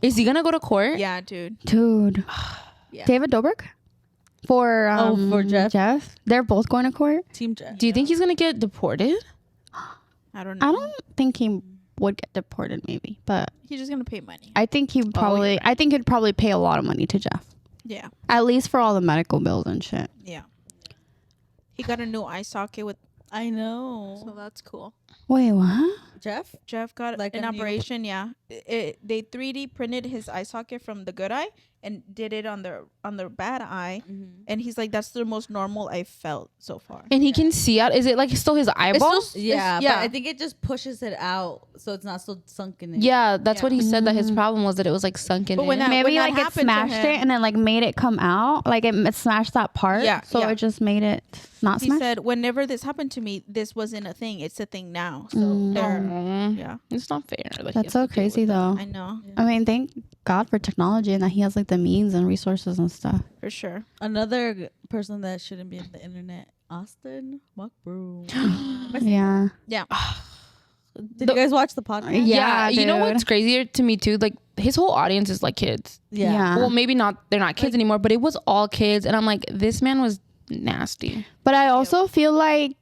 Is he gonna go to court? Yeah, dude. dude. Yeah. David Dobrik for for Jeff? Jeff, they're both going to court. Team Jeff. Do you think he's gonna get deported? I don't know. I don't think he would get deported maybe, but He's just gonna pay money. I think he'd probably pay a lot of money to Jeff. Yeah. At least for all the medical bills and shit. Yeah. He got a new eye socket with, I know. so that's cool. Wait, what? Jeff got Like an a new- operation. Yeah, they 3D printed his eye socket from the good eye and did it on the bad eye, and he's like, that's the most normal I felt so far. And he can see out. Is it like still his eyeball? Yeah, yeah. but I think it just pushes it out, so it's not so sunken in. Yeah, that's what he said. That his problem was that it was like sunken But in. when that- Maybe that like it happened to smashed him- it and then like made it come out. Like it smashed that part. Yeah, So yeah. it just made it not He smash. said, whenever this happened to me, this wasn't a thing. It's a thing now. So yeah, It's not fair. Like, That's so crazy though. I know I mean, thank God for technology and that he has like the means and resources and stuff. for sure. Another person that shouldn't be on the internet, Austin McBroom. Yeah. Yeah, Did you guys watch the podcast? Yeah, you know dude. what's crazier to me too? Like his whole audience is like kids. Yeah. Well, maybe not. They're not kids anymore, but it was all kids, and I'm like, this man was nasty. But I also feel like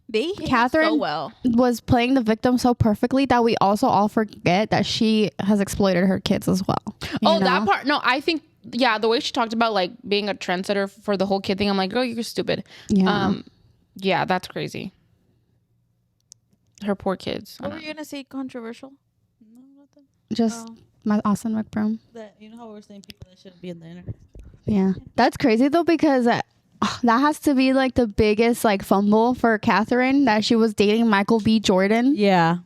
they hit Catherine so well. was playing the victim so perfectly that we also all forget that she has exploited her kids as well. You That know? part. No, I think. Yeah, the way she talked about like being a trendsetter for the whole kid thing, I'm like, girl, you're stupid. Yeah. Yeah, that's crazy. Her poor kids. What were you gonna say? Controversial? No, nothing. Just my Austin McBroom. That, you know how we're saying people that shouldn't be on the internet. Yeah. That's crazy though because that has to be like the biggest like fumble for Catherine that she was dating Michael B. Jordan Yeah.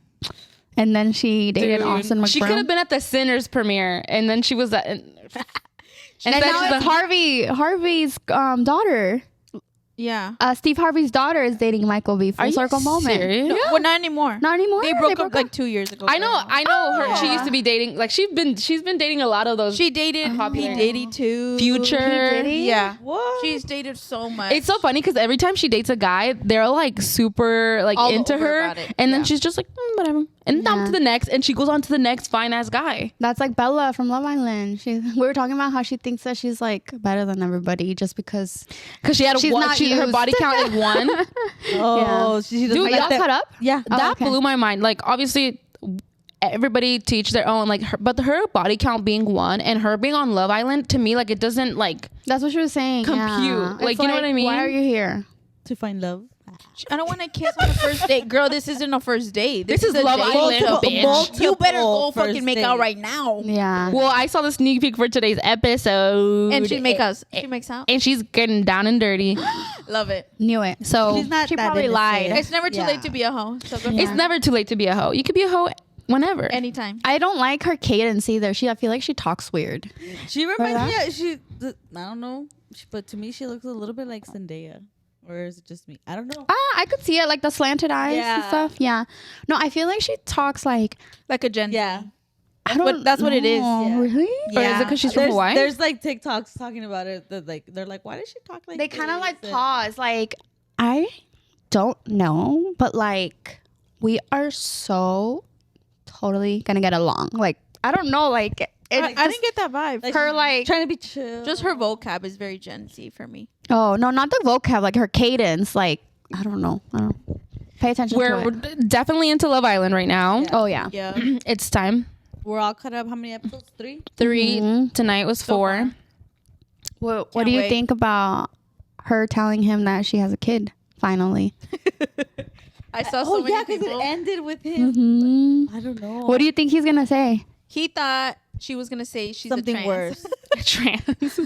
and then she dated Dude, Austin McBroom. She could have been at the Sinners premiere, and then she was at. And and now it's Harvey's daughter. Yeah. Steve Harvey's daughter is dating Michael B. Full Are you circle moment. serious? No, well, not anymore. Not anymore. They broke up like 2 years ago. I know her. She used to be dating. Like she's been dating a lot of those. She dated Popular. P. Diddy too. Future. Yeah. What? She's dated so much. It's so funny because every time she dates a guy, they're like super like All into over her, about it. and then Yeah. she's just like whatever, and on to the next, and she goes on to the next fine ass guy. That's like Bella from Love Island. We were talking about how she thinks that she's like better than everybody just because Because she had She's one, not her used. body count is one. Oh, she doesn't Dude, Are like y'all that. caught up? Yeah. Oh, That okay. blew my mind. Like obviously, everybody teach their own. Like, but her body count being one and her being on Love Island to me, like it doesn't like. That's what she was saying. Compute. Yeah. Like, It's you know what I mean? Why are you here? To find love. I don't want to kiss on the first date, girl. This isn't a first date. This is a Love date. Island, Multiple- bitch. multiple You better go first fucking make out date. right now. Yeah. Well, I saw the sneak peek for today's episode, And she makes out. and she's getting down and dirty. Love it. Knew it. So She's not She that probably innocent. lied. It's never too Yeah. late to be a hoe. So go it's for it. never too late to be a hoe. You could be a hoe whenever. Anytime. I don't like her cadence either. I feel like she talks weird. She reminds me. that? I don't know, but to me, she looks a little bit like Zendaya. Or is it just me? I don't know. I could see it, like the slanted eyes and Yeah. stuff. Yeah. No, I feel like she talks like Like a Gen Z. Yeah. That's what it is. know. Yeah. Really? Or is it 'cause she's from There's- Hawaii? There's like TikToks talking about it. That they're like, why does she talk like? They kind of this? like And- pause. Like, I don't know, but like, we are so totally gonna get along. Like, I don't know. Like, I didn't get that vibe. Like, her like. trying to be chill. Just her vocab is very Gen Z for me. Oh no, not the vocab. Like her cadence. Like, I don't know. Pay attention We're to it. definitely into Love Island right now. Yeah. Oh yeah. Yeah. It's time. We're all caught up. How many episodes? 3. 3 Mhm. Tonight was So 4. far. What Can't do you wait. think about her telling him that she has a kid? Finally. I saw so Oh many yeah, because people. it ended with him. Mhm. I don't know. What do you think he's gonna say? He thought she was gonna say she's Something a trans. worse. Trans.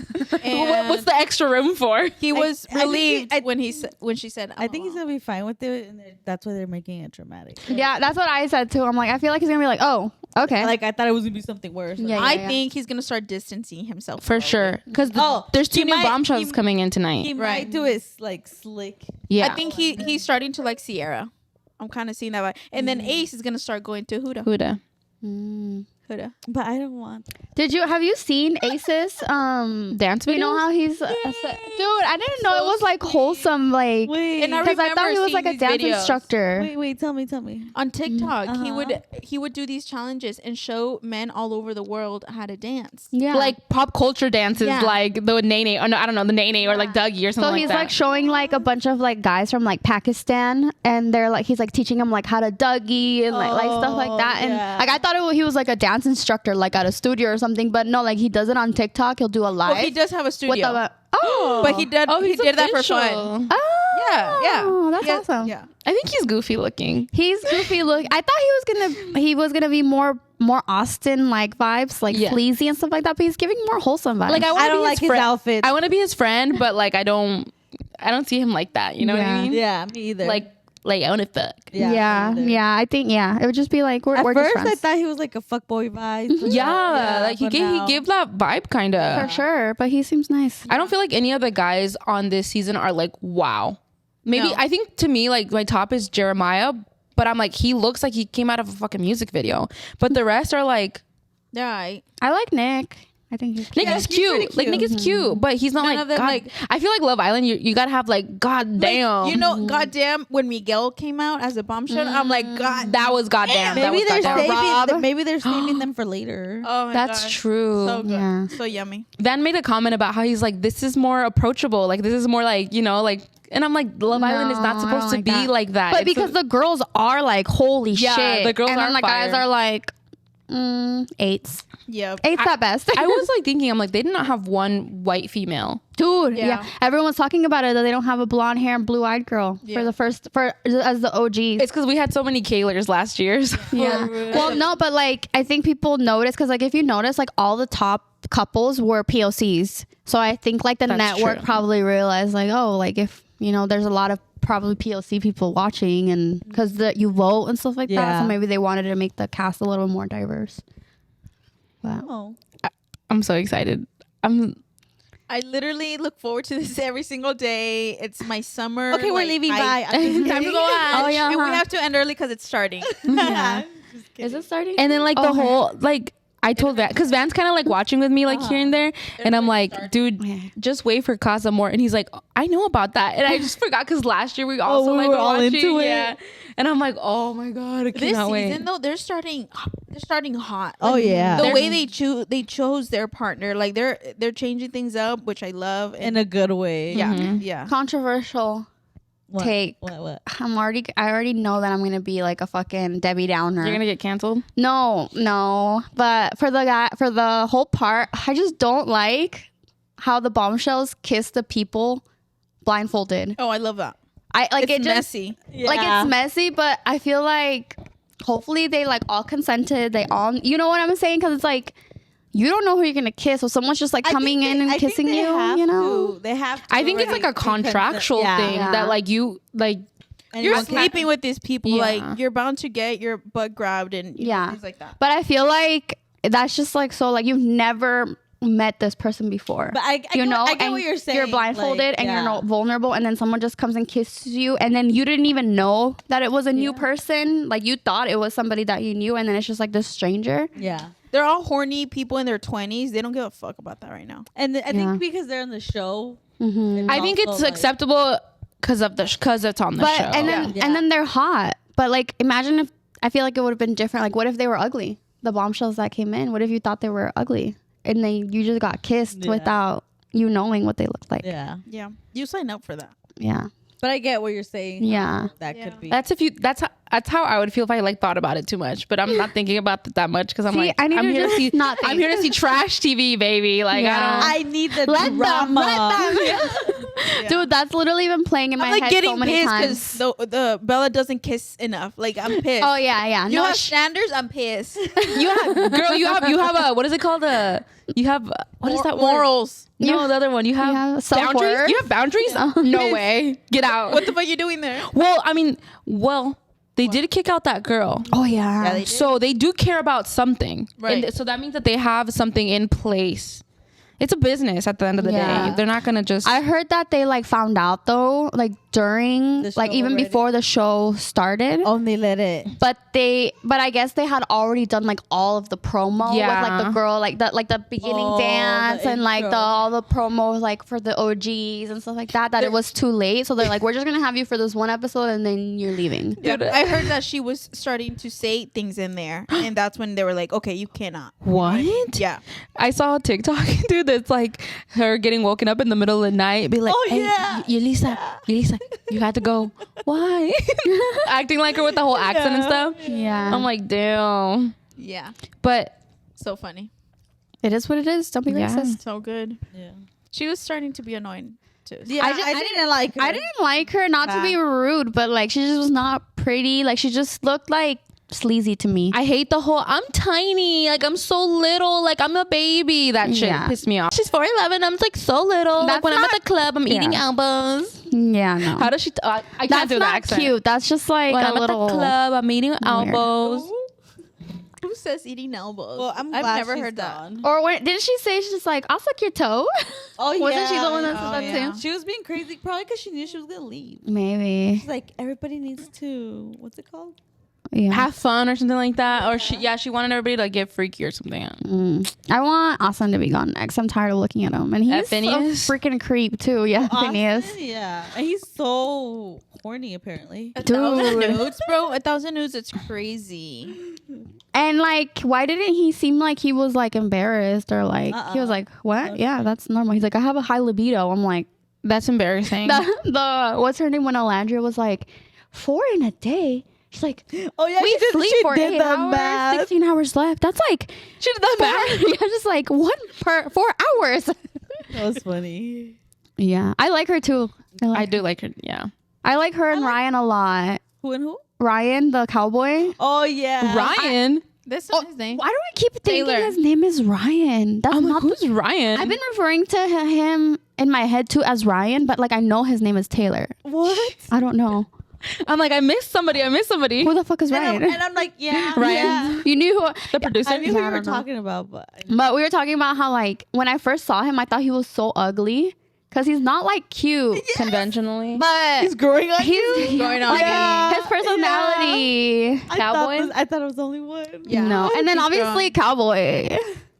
And What's the extra room for? he was I think relieved he- when she said, I think he's gonna be fine with it, and that's why they're making it dramatic. Yeah, that's what I said too. I'm like, I feel like he's gonna be like, oh, okay. Like I thought it was gonna be something worse. Yeah, I think he's gonna start distancing himself For slowly. sure. Because Oh, there's 2 he new might- bombshells he- coming in tonight. he Right. might do it like slick. Yeah. I think he's starting to like Sierra. I'm kind of seeing that vibe. And then Ace is gonna start going to Huda. Huda. Mm. Huda. But I don't want. Have you seen Ace's Dance videos? You know how he's dude, I didn't know it was like wholesome, like, Wait, because I thought he was like a dance instructor. wait, tell me. On TikTok, he would do these challenges and show men all over the world how to dance. Yeah, like pop culture dances, Yeah. like the Nene, or no, I don't know, the Nene or like Dougie or something. so he's like like that. showing like a bunch of like guys from like Pakistan, and they're like he's like teaching them like how to Dougie and like stuff like that. And yeah. like I thought he was like a dance instructor like at a studio or something, but no, like he does it on TikTok. He'll do a live. Well, he does have a with studio. but he did he's that for official. fun. oh Yeah. that's Yeah, awesome. Yeah. I think he's goofy looking. He's goofy look. I thought he was gonna be more Austin like vibes, like sleazy and stuff like that, but he's giving more wholesome vibes. Like I don't like his outfit. I want to be his friend, but like I don't see him like that. You know what I mean? Yeah, me either. Like I want to fuck. yeah, I think it would just be like we're At just first, friends. I thought he was like a fuckboy vibe. Yeah, like he gave that vibe kind of. for sure, but he seems nice. I don't feel like any of the guys on this season are like wow. Maybe No. I think to me like my top is Jeremiah, but I'm like he looks like he came out of a fucking music video. But the rest are like Yeah. I like Nick. I think he's Nick cute. is he's pretty cute. Like Nick is cute, but he's not None like of them, God. like- I feel like Love Island. You gotta have like God damn. You know, goddamn, when Miguel came out as a bombshell, I'm like, God. that was goddamn. That was Maybe they're goddamn. saving. Maybe they're saving them for later. Oh my That's God. true. So good. Yeah. So yummy. Van made a comment about how he's like, this is more approachable. Like this is more like like. And I'm like, Love Island is not No, I supposed don't to like be that. like that. But It's because the girls are like holy Yeah, shit, the girls and are then the guys fire. are like 8s. Yep. 8's at best. I was like thinking, I'm like, they did not have one white female. Dude, Yeah. yeah. Everyone's talking about it that they don't have a blonde hair and blue eyed girl Yeah. as the OGs. It's because we had so many Kaylors last year. So. Yeah. Well, no, but like I think people notice because like if you notice, like all the top couples were POCs. So I think like the That's network true. probably realized like, oh, like if there's a lot of probably POC people watching and because you vote and stuff like that. Yeah. So maybe they wanted to make the cast a little more diverse. But Oh. I'm so excited. I literally look forward to this every single day. It's my summer. Okay, we're like, leaving. I- Bye. Time to go on. Oh, yeah, And we huh. have to end early because it's starting. yeah. Is it starting? And then like the Okay. whole like I told Van because Van's kind of like watching with me like here and there, and I'm like, dude, just wait for Casa more. And he's like, I know about that, and I just forgot because last year we also we like were all watching, into it. yeah. And I'm like, oh my god, I This cannot season wait. though, they're starting hot. Oh, yeah. The way they chose their partner, like they're changing things up, which I love. In a good way. yeah, Mhm. yeah. Controversial What? take. What? I already know that I'm gonna be like a fucking Debbie Downer. You're gonna get canceled. No. But for the whole part, I just don't like how the bombshells kiss the people blindfolded. Oh, I love that. I like It's it just messy. like it's messy, but I feel like hopefully they like all consented. They all, you know what I'm saying? Because it's like you don't know who you're gonna kiss, so someone's just like coming in and kissing you. You know? They have to. I think it's like a contractual thing Yeah. that like you like. And You're you can't- sleeping with these people, Yeah. like you're bound to get your butt grabbed and Yeah. things like that. But I feel like that's just like so like you've never met this person before. But I get what and you're saying. You're blindfolded like, and yeah. you're not vulnerable, and then someone just comes and kisses you, and then you didn't even know that it was a new person. Like you thought it was somebody that you knew, and then it's just like this stranger. Yeah. They're all horny people in their 20s. They don't give a fuck about that right now. And I Yeah. think because they're on the show. Mm-hmm. I think it's also, like- acceptable because it's on the But show. and then they're hot. But like imagine if I feel like it would have been different. Like what if they were ugly? The bombshells that came in. What if you thought they were ugly and then you just got kissed Yeah. without you knowing what they looked like? Yeah. Yeah. You sign up for that. Yeah. But I get what you're saying. Yeah. That Yeah. could be. That's how I would feel if I like thought about it too much. But I'm not thinking about it that much because I'm See, like I need I'm to here to just see not I'm think. here to see trash TV, baby. Like Yeah. I I need the Let them, drama. Dude, that's literally been playing in my I'm like head getting so many pissed times. because the Bella doesn't kiss enough. Like I'm pissed. Oh yeah. You No, have standards. I'm pissed. don't. You have a what is it called? You have what is that word? Morals. No, the other one. You have have boundaries. self-worth? You have boundaries? No way. Get out. What the fuck you doing there? Well, I mean, they did kick out that girl. Oh yeah. they did. So they do care about something. Right. And so that means that they have something in place. it's a business at the end of the Yeah. day. They're not gonna just. I heard that they like found out though, like during, The like show even already? before the show started. Oh, and they let it. But I guess they had already done like all of the promo with like the girl, like the beginning dance the and like intro. all the promo like for the OGs and stuff like that. That it was too late, so they're like, we're just gonna have you for this one episode and then you're leaving. Yeah, I heard that she was starting to say things in there, and that's when they were like, "Okay, you cannot." What? Yeah, I saw a TikTok, dude, that's like her getting woken up in the middle of the night, be like, Oh, hey, yeah. Lisa, you had to go. Why? Acting like her with the whole accent and stuff. Yeah, I'm like, damn. yeah, But so funny, it is what it is. Don't be Yeah. racist. so good. Yeah. She was starting to be annoying too. Yeah, I didn't like her. I didn't like her, not to be rude, but like she just was not pretty. Like she just looked like sleazy to me. I hate the whole, I'm tiny, like I'm so little, like I'm a baby. That shit Yeah. pissed me off. She's 4'11", I'm like so little. Like That's when I'm not- at the club, I'm eating yeah. elbows. Yeah, no. How does she? I can't That's do the not accent. cute. That's just like When a I'm at little. the club, I'm eating elbows. Who says eating elbows? Well, I'm I've glad never she's heard that. gone. Or when didn't she say she's just like, I'll suck your toe? Oh, yeah. Wasn't she the one that said Oh, that yeah. too? She was being crazy, probably because she knew she was gonna leave. Maybe. She's like, everybody needs to. What's it called? Yeah. Have fun or something like that. Or she wanted everybody to like, get freaky or something. I want Austin to be gone next. I'm tired of looking at him, and he's a Phineas? freaking creep too. Yeah, Phineas. Austin? Yeah. And he's so horny, apparently. 1,000 Dude. nudes, bro. 1,000 nudes. It's crazy. And like, why didn't he seem like he was like embarrassed or like he was like, what? Yeah, that's normal. He's like, I have a high libido. I'm like, That's embarrassing. the what's her name when Alandria was like, 4 in a day. She's like, Oh, yeah. we sleep she for did 8 the hours, math. 16 hours left. That's like She did that bad. yeah, just like 1 per 4 hours. That was funny. Yeah, I like her too. I do like her. Yeah. I like her and Ryan a lot. Who and who? Ryan, the cowboy. Oh, yeah. Ryan. That's not his name. Why do I keep thinking Taylor. his name is Ryan? That's I'm like, not. who's Ryan? I've been referring to him in my head too as Ryan, but like I know his name is Taylor. What? I don't know I'm like, I missed somebody. who the fuck is Ryan. And I'm like, yeah. Ryan. Yeah. You knew who. the producer. I knew Yeah, we I were don't know. talking about, but But we were talking about how like when I first saw him, I thought he was so ugly because he's not like cute, Conventionally. but he's growing on he's you. Going on. like, Yeah. his personality. Cowboy? I thought it was only one. Yeah. No, and then He's obviously cowboy.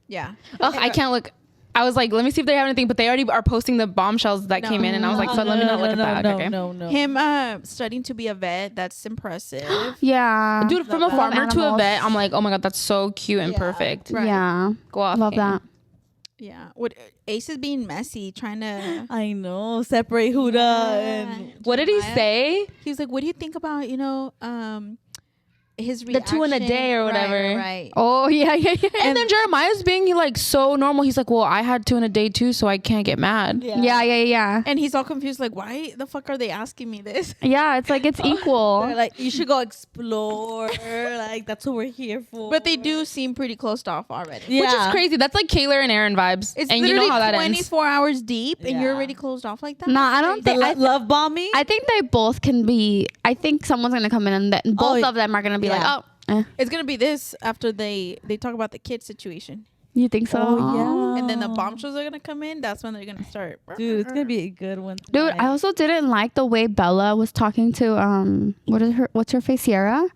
Yeah. Ugh, I can't look. I was like, let me see if they have anything, but they already are posting the bombshells that came in, and I was like, so let me not look at that. Okay. No. Him studying to be a vet. That's impressive. Yeah, Dude, from a Love farmer to a animals. vet, I'm like, oh my god, that's so cute and Yeah. perfect. Right. Yeah, Go off. love King. that. Yeah. What Ace is being messy, trying to. I know. Separate Huda and What did he Jeremiah. say? He was like, "What do you think about his The 2 in a reaction?" day or whatever. Right. Oh yeah. And then Jeremiah's being like so normal. He's like, well, I had 2 in a day too, so I can't get mad. Yeah. And he's all confused, like, why the fuck are they asking me this? Yeah, it's like it's equal. they're like, you should go explore. Like, that's what we're here for. But they do seem pretty closed off already. Yeah. Which is crazy. That's like Kayla and Aaron vibes. It's and you literally know how that 24 hours deep, and you're Yeah. already closed off like that. No, I don't The think. love bombing? I think they both can be. I think someone's gonna come in and both Oh, of them are gonna be yeah. like, oh, It's gonna be this after they talk about the kid situation, you think so? Oh, yeah. and then the bombshells are gonna come in. That's when they're gonna start. Dude, it's going to be a good one. Dude, tonight. I also didn't like the way Bella was talking to what's her face, Sierra.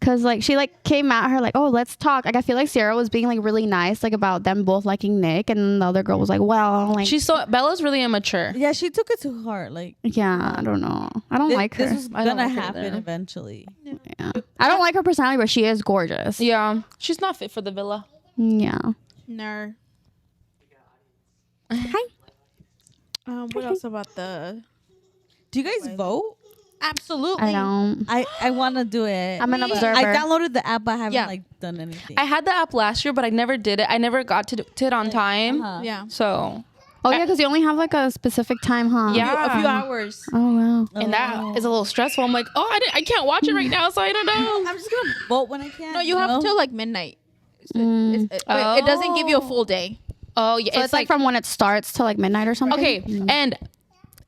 Cause like she like came at her like, oh, let's talk. Like I feel like Sierra was being like really nice like about them both liking Nick, and the other girl was like, well, like Bella's really immature. Yeah, she took it to heart. Like, yeah, I don't know. I don't like her. This was I don't going to like her happen either. eventually. Yeah. I don't like her personality, but she is gorgeous. Yeah. She's not fit for the villa. Yeah. No. Hi. What else about the? Do you guys vote? Absolutely. I don't. I want to do it. I'm an observer. I downloaded the app, but I haven't Yeah. like done anything. I had the app last year, but I never did it. I never got to it on time. Uh-huh. Yeah. So, Oh yeah, because you only have like a specific time, huh? Yeah. A few hours. Oh wow. and that is a little stressful. I'm like, oh, I can't watch it right now, so I don't know. I'm just gonna vote when I can. No, you have know? till like midnight. But it doesn't give you a full day. Oh, yeah. So it's like from when it starts to like midnight or something. okay. And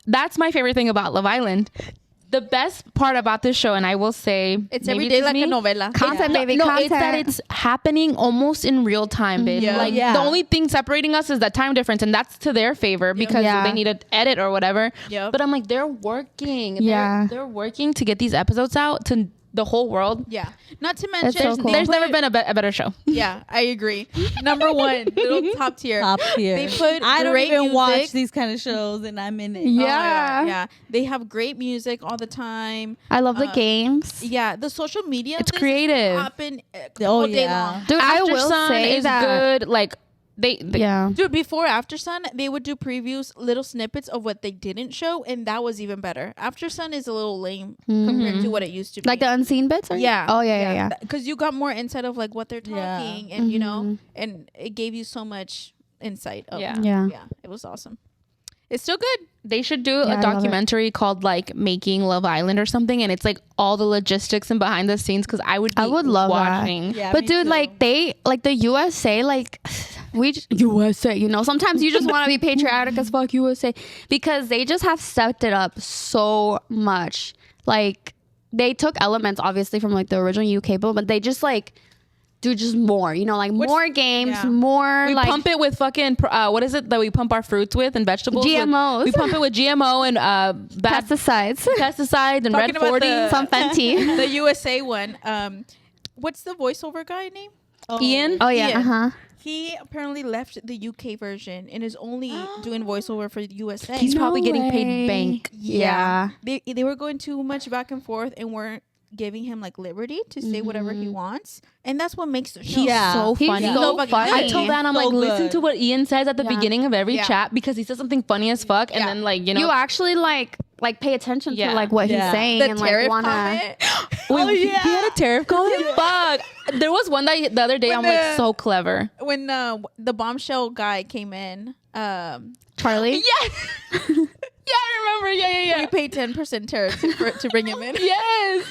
that's my favorite thing about Love Island. The best part about this show, and I will say, It's maybe every day just like a novela. Content, baby, no, content. it's that it's happening almost in real time, babe. Yeah. Like Yeah. the only thing separating us is that time difference, and that's to their favor because Yeah. they need to edit or whatever. Yep. But I'm like, they're working. Yeah. They're working to get these episodes out to the whole world. Yeah. Not to mention, so cool. There's never been a better show. Yeah, I agree. Number one, little top tier. Top tier. They put I don't great even music. watch these kind of shows, and I'm in it. Oh my Yeah. God, yeah. They have great music all the time. I love the games. Yeah, the social media. It's of this creative. Happen Oh, all day yeah. long. Dude, I After will Sun say is that. good. Like they Yeah. Dude, before After Sun, they would do previews, little snippets of what they didn't show, and that was even better. After Sun is a little lame compared to what it used to be. Like the unseen bits? yeah. Oh, yeah. Because you got more insight of like what they're Yeah. talking, and you know, and it gave you so much insight. Of, Yeah. Yeah. yeah, it was awesome. It's still good. They should do I a love it. documentary called like Making Love Island or something, and it's like all the logistics and behind the scenes because I would love watching. Yeah, But me dude, too. like the USA, like USA, you know, sometimes you just want to be patriotic as fuck USA because they just have stepped it up so much. Like they took elements obviously from like the original UK, but they just like do just more, you know, like more games, yeah. more We like pump it with fucking what is it that we pump our fruits with and vegetables? GMOs. We pump it with GMO and bad pesticides, pesticides and Talking red about 40. the- some Fenty. The USA one. What's the voiceover guy name? Ian. Oh yeah, Ian. He apparently left the UK version and is only doing voiceover for the USA. He's probably getting way. paid bank. Yeah. They were going too much back and forth and weren't giving him like liberty to say whatever he wants, and that's what makes the show. He's Yeah. so He's funny. so fucking funny. I told that I'm So like, listen good. to what Ian says at the Yeah. beginning of every Yeah. chat because he says something funny as fuck, and Yeah. then like you know, You actually like pay attention Yeah. to like what Yeah. he's saying The and like tariff wanna. comment. Wait, he had a tariff comment. Fuck. There was one that the other day When I'm like the- so clever. When the bombshell guy came in, Charlie. Yeah. Yeah, I remember. Yeah. we paid 10% tariff to bring him in. Yes.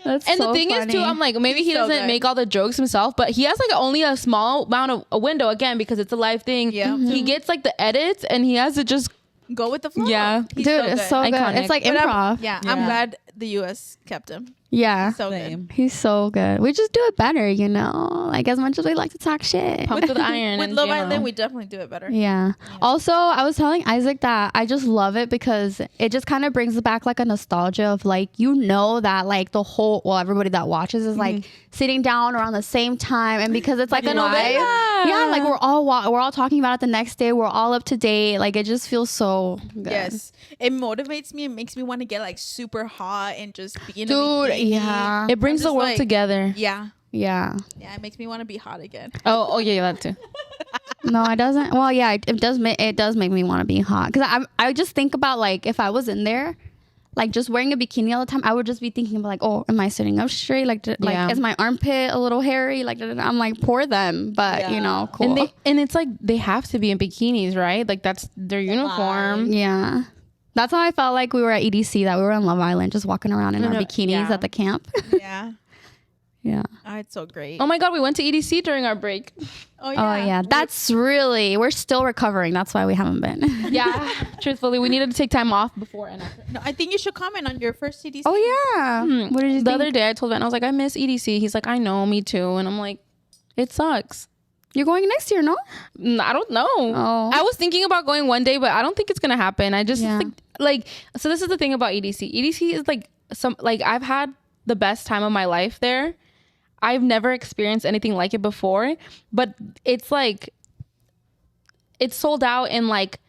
That's And so the thing funny. is too, I'm like, maybe he He's so doesn't good. make all the jokes himself, but he has like only a small amount of a window again because it's a live thing. Yeah. He gets like the edits and he has to just Go with the flow. Yeah. He's dude, it's so good. Iconic. It's like But I'm improv. I'm Yeah. glad the US kept him. Yeah. So good. Same. He's so good. We just do it better, you know? Like as much as we like to talk shit. pump to the iron. With and Love GMO. Island, we definitely do it better. Yeah. Also, I was telling Isaac that I just love it because it just kind of brings back like a nostalgia of like, you know, that like the whole, well, everybody that watches is like sitting down around the same time. And because it's like Like a live, novela. yeah, like we're all talking about it the next day. We're all up to date. Like it just feels so good. Yes. It motivates me and makes me want to get like super hot and just be in a Dude, bikini. yeah. It brings I'm the just world like- together. Yeah. Yeah. Yeah, it makes me want to be hot again. Oh yeah, that too. No, it doesn't. Well, yeah, it does. It does make me want to be hot because I just think about like if I was in there, like just wearing a bikini all the time, I would just be thinking about like, oh, am I sitting up straight? Like, Yeah. is my armpit a little hairy? Like, I'm like, poor them, but you know, cool. And it's like they have to be in bikinis, right? Like that's their uniform. Yeah, that's how I felt like we were at EDC, that we were on Love Island, just walking around in our bikinis yeah. at the camp. Yeah. Yeah. Oh, it's so great. Oh my god, we went to EDC during our break. Oh Oh yeah, that's really, we're still recovering. That's why we haven't been. Yeah, truthfully, we needed to take time off before and after. No, I think you should comment on your first CDC. Oh yeah. What did you The think? other day, I told Ben, I was like, I miss EDC. He's like, I know, me too. And I'm like, it sucks. You're going next year, no? I don't know. Oh. I was thinking about going one day, but I don't think it's gonna happen. I just Yeah. like so. This is the thing about EDC. EDC is like I've had the best time of my life there. I've never experienced anything like it before, but it's like it's sold out in like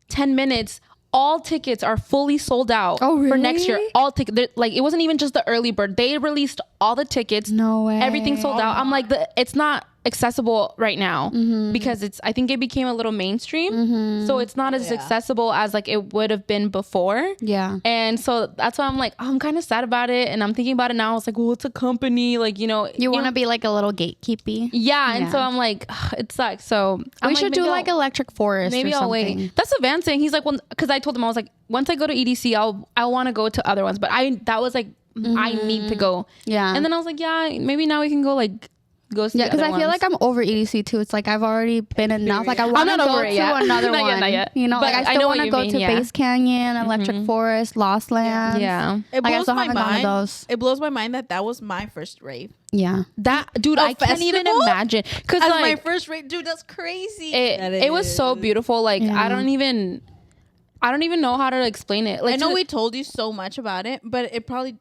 10 minutes. All tickets are fully sold out for next year. really? All tickets, like it wasn't even just the early bird. They released all the tickets. No way. Everything sold out. I'm like, it's not accessible right now because I think it became a little mainstream, so it's not as accessible as like it would have been before. Yeah. And so that's why I'm like, I'm kind of sad about it, and I'm thinking about it now. I was like, well, it's a company, like you know, You want to be like a little gatekeepy. yeah. And so Yeah. I'm like, it sucks. So I'm We like, should do maybe like I'll- Electric Forest. maybe or I'll something. wait. That's what Van's saying. He's like, well, because I told him I was like, once I go to EDC, I want to go to other ones, but that was like I need to go. Yeah. And then I was like, yeah, maybe now we can go like go see. Yeah, because I feel like I'm over EDC too. It's like I've already been enough. Like I want to go to another not one. Yet, not yet. You know, But like I still want to go to yeah. Base Canyon, Electric Forest, Lost Lands. Yeah. It Like, I blows still my haven't gone to mind. those. It blows my mind that was my first rave. Yeah. That dude, I can't even imagine. Because As like my first rave, dude, that's crazy. it was so beautiful. Like I don't even know how to explain it. Like I know we told you so much about it, but it probably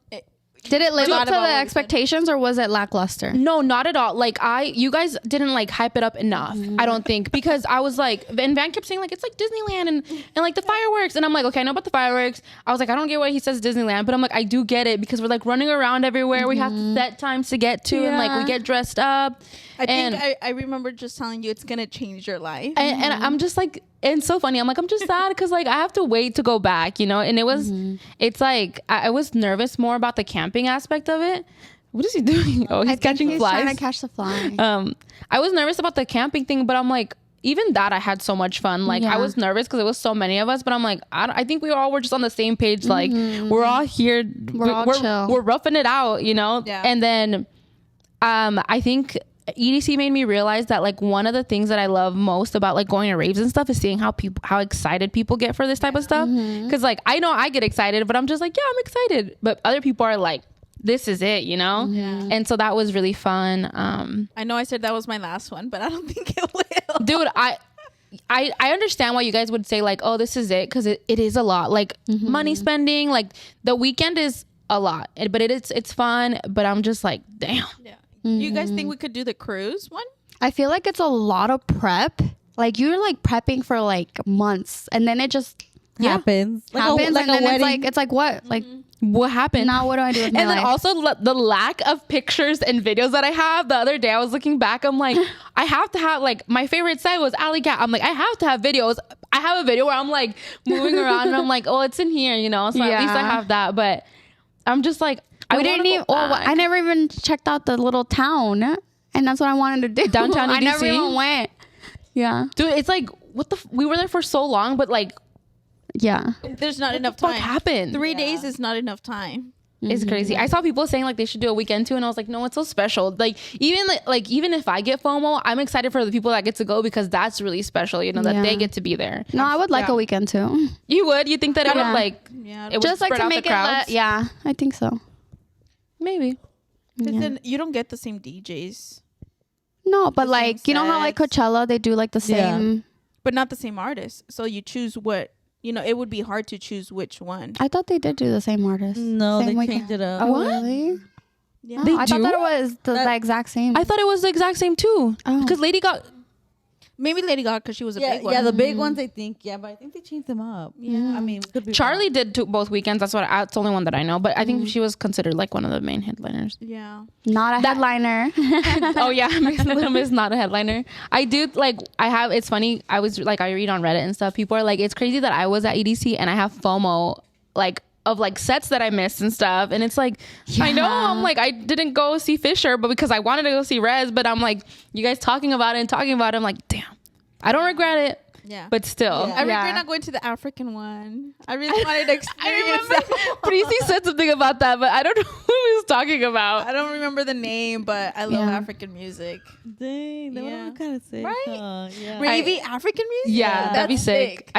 Did it live up to about what the we expectations, or was it lackluster? No, not at all. Like you guys didn't like hype it up enough. I don't think, because I was like, and Van kept saying like it's like Disneyland and like the fireworks, and I'm like, okay, I know about the fireworks. I was like, I don't get why he says Disneyland, but I'm like, I do get it, because we're like running around everywhere. We have set times to get to, and like we get dressed up. I think I remember just telling you it's gonna change your life. And I'm just like, and it's so funny. I'm like, I'm just sad because like I have to wait to go back, you know. And it was, it's like I was nervous more about the camping aspect of it. What is he doing? Oh, he's catching flies. Trying to catch the fly. I was nervous about the camping thing, but I'm like, even that I had so much fun. Like I was nervous because it was so many of us, but I'm like, I think we all were just on the same page. Like we're all here, we're roughing it out, you know. Yeah. And then, I think EDC made me realize that like one of the things that I love most about like going to raves and stuff is seeing how excited people get for this type of stuff. Because like I know I get excited, but I'm just like, yeah, I'm excited. But other people are like, this is it, you know? Yeah. And so that was really fun. I know I said that was my last one, but I don't think it will. Dude, I understand why you guys would say like, oh, this is it, because it is a lot. Like money spending, like the weekend is a lot, but it's fun. But I'm just like, damn. Yeah. You guys think we could do the cruise one? I feel like it's a lot of prep. Like you're like prepping for like months, and then it just happens. Happens, like and a then wedding. it's like what? Like What happened? now what do I do with my And then life? also the lack of pictures and videos that I have. The other day I was looking back, I'm like, I have to have, like, my favorite site was Alley Cat. I'm like, I have to have videos. I have a video where I'm like moving around and I'm like, oh, it's in here, you know. So at least I have that. But I'm just like, we didn't even. I never even checked out the little town, and that's what I wanted to do. Downtown I never EDC? even went. Yeah, dude, it's like, we were there for so long, but like, yeah. There's not enough what time. happened? 3 days is not enough time. It's crazy. I saw people saying like they should do a weekend too, and I was like, no, it's so special. Like even if I get FOMO, I'm excited for the people that get to go, because that's really special, you know, that they get to be there. No, I would like a weekend too. You would? You think that it would like? Yeah. It would Just like spread to out make the crowds? yeah, I think so. Maybe. Because then you don't get the same DJs, No, but The like same you know how like sets. Coachella, they do like the same. but not the same artists. So you choose what, you know, it would be hard to choose which one. I thought they did do the same artist. No, Same they weekend. changed it up. Oh, What? really? Yeah. Oh, They I thought do? that it was the exact same. I thought it was the exact same too. Oh. Because Lady Gaga. Maybe Lady Gaga, because she was a Yeah, big one. yeah, the big ones I think. Yeah, but I think they changed them up. Yeah. I mean, we could be Charlie did both weekends. That's that's the only one that I know. But I think she was considered like one of the main headliners. Yeah. Not a headliner. Oh yeah, Little Miss not a headliner. I do like. It's funny. I was like, I read on Reddit and stuff. People are like, it's crazy that I was at EDC and I have FOMO like of like sets that I missed and stuff. And it's like, I know I'm like, I didn't go see Fisher, but because I wanted to go see Rez. But I'm like, you guys talking about it. I'm like, damn. I don't regret it. Yeah. But still. I regret not going to the African one. I really wanted to I experience remember that. Preeti said something about that, but I don't know who he was talking about. I don't remember the name, but I love African music. Dang, that Yeah. would kind of sick. Right? Huh? Yeah. Ravey African music? Yeah, that'd be That's sick.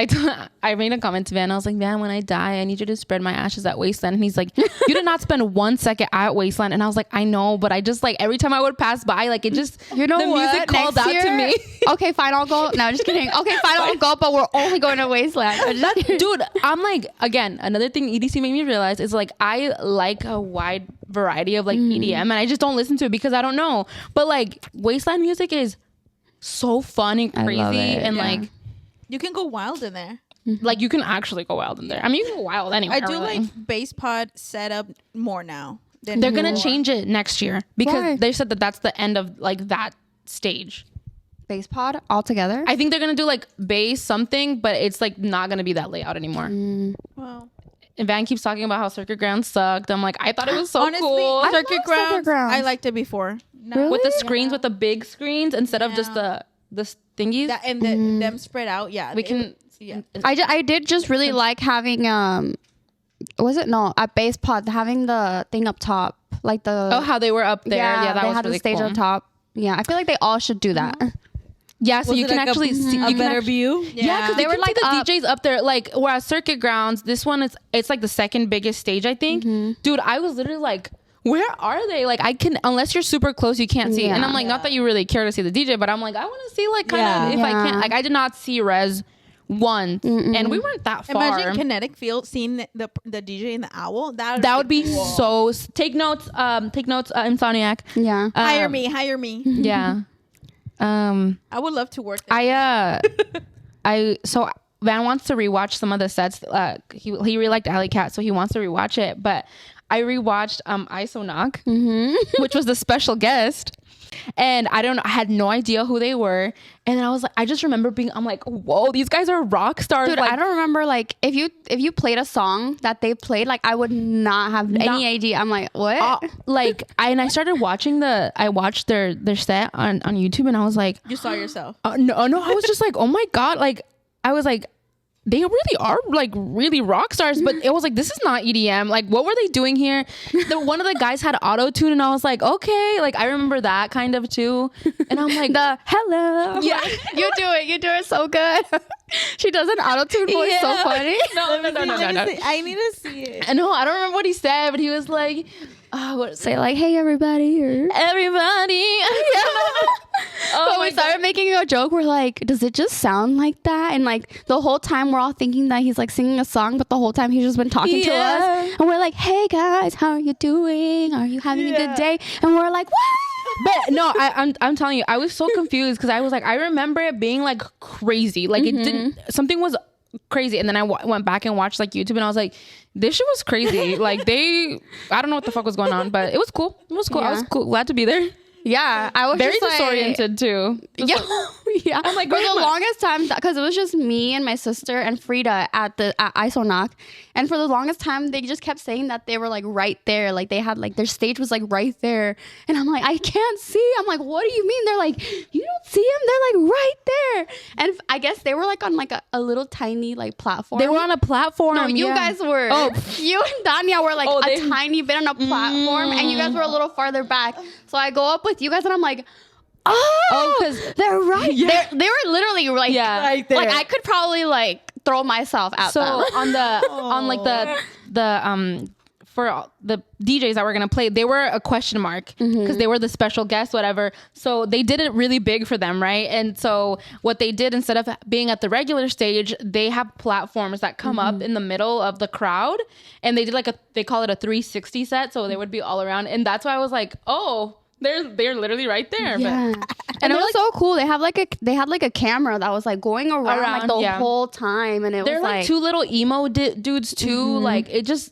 I made a comment to Van. I was like, Van, when I die, I need you to spread my ashes at Wasteland. And he's like, you did not spend 1 second at Wasteland. And I was like, I know, but I just like every time I would pass by, like it just, You know the what? music called Next out to year- me. Okay, fine, I'll go. No, just kidding. Okay, fine, I'll go, but we're only going to Wasteland. I'm just kidding. Dude, I'm like, again, another thing EDC made me realize is like, I like a wide variety of like EDM, and I just don't listen to it because I don't know. But like Wasteland music is so fun and I crazy, love it. and Yeah. like You can go wild in there. you can actually go wild in there. I mean, you can go wild anywhere. I do really. like bass pod setup more now. Than They're gonna before. change it next year because Why? they said that that's the end of like that stage. Bass pod all together. I think they're gonna do like bass something, but it's like not gonna be that layout anymore. Wow. And Van keeps talking about how Circuit Ground sucked. I'm like, I thought it was so Honestly, cool. Circuit love Grounds, Circuit Grounds. I liked it before. No, Really? With the screens, with the big screens instead of just the thingies. That and them spread out. Yeah. We can. Yeah. I did just really like having was it no at bass pod having the thing up top like the Oh, how they were up there. Yeah, that they was had really the stage cool. up top. Yeah, I feel like they all should do that. Yeah, so Was you it can like actually see a you better can view. Yeah, because They were like the up. DJs up there. Like we're at Circuit Grounds. This one is it's like the second biggest stage, I think. Dude, I was literally like, where are they? Like I can unless you're super close, you can't see. And I'm like, not that you really care to see the DJ, but I'm like, I want to see like kind of if I can. Like I did not see Rez once, and we weren't that far. Imagine Kinetic Field seeing the DJ and the owl. That would be cool. so. Take notes. Insomniac. Yeah. Hire me. Yeah. I would love to work there. So Van wants to rewatch some of the sets. He really liked Alley Cat, so he wants to rewatch it. But I rewatched Isonoc, which was the special guest. And I had no idea who they were. And then I was like, I just remember I'm like, whoa, these guys are rock stars. Dude, like, I don't remember like if you played a song that they played, like I would not have any idea. I'm like, what? I started watching I watched their set on YouTube, and I was like, You saw yourself. no, I was just like, oh my God. Like, I was like, they really are like really rock stars, but it was like, this is not EDM. Like, what were they doing here? One of the guys had auto tune, and I was like, okay, like I remember that kind of too. And I'm like, The hello. Yeah. You do it so good. She does an auto tune voice so funny. no. I need to see it. I know, I don't remember what he said, but he was like, Say like, hey everybody, or everybody. but we started making a joke. We're like, does it just sound like that? And like the whole time we're all thinking that he's like singing a song, but the whole time he's just been talking to us. And we're like, hey guys, how are you doing? Are you having a good day? And we're like, what? But no, I'm telling you, I was so confused because I was like, I remember it being like crazy. Like it didn't, something was crazy. And then I went back and watched like YouTube, and I was like, this shit was crazy. Like I don't know what the fuck was going on, but it was cool. I was glad to be there. Yeah, I was Very just disoriented too. Yeah, yeah. I'm like, for the longest time, because it was just me and my sister and Frida at Isonoc, and for the longest time they just kept saying that they were like right there, like they had like their stage was like right there, and I'm like, I can't see. I'm like, what do you mean? They're like, you don't see them? They're like right there, and I guess they were like on like a little tiny like platform. They were on a platform. No, you guys were. Oh, you and Dhania were like a tiny bit on a platform, and you guys were a little farther back. So I go up with you guys, and I'm like, because they're right. Yeah. They were literally like, right there. Like I could probably like throw myself at them. on the for the DJs that were gonna play, they were a question mark because they were the special guests, whatever. So they did it really big for them, right? And so what they did, instead of being at the regular stage, they have platforms that come up in the middle of the crowd, and they did they call it a 360 set, so they would be all around. And that's why I was like, oh, they're literally right there. Yeah. And it was so cool. They had like a camera that was like going around like the whole time, and they're was like two little emo dudes too. Like it just.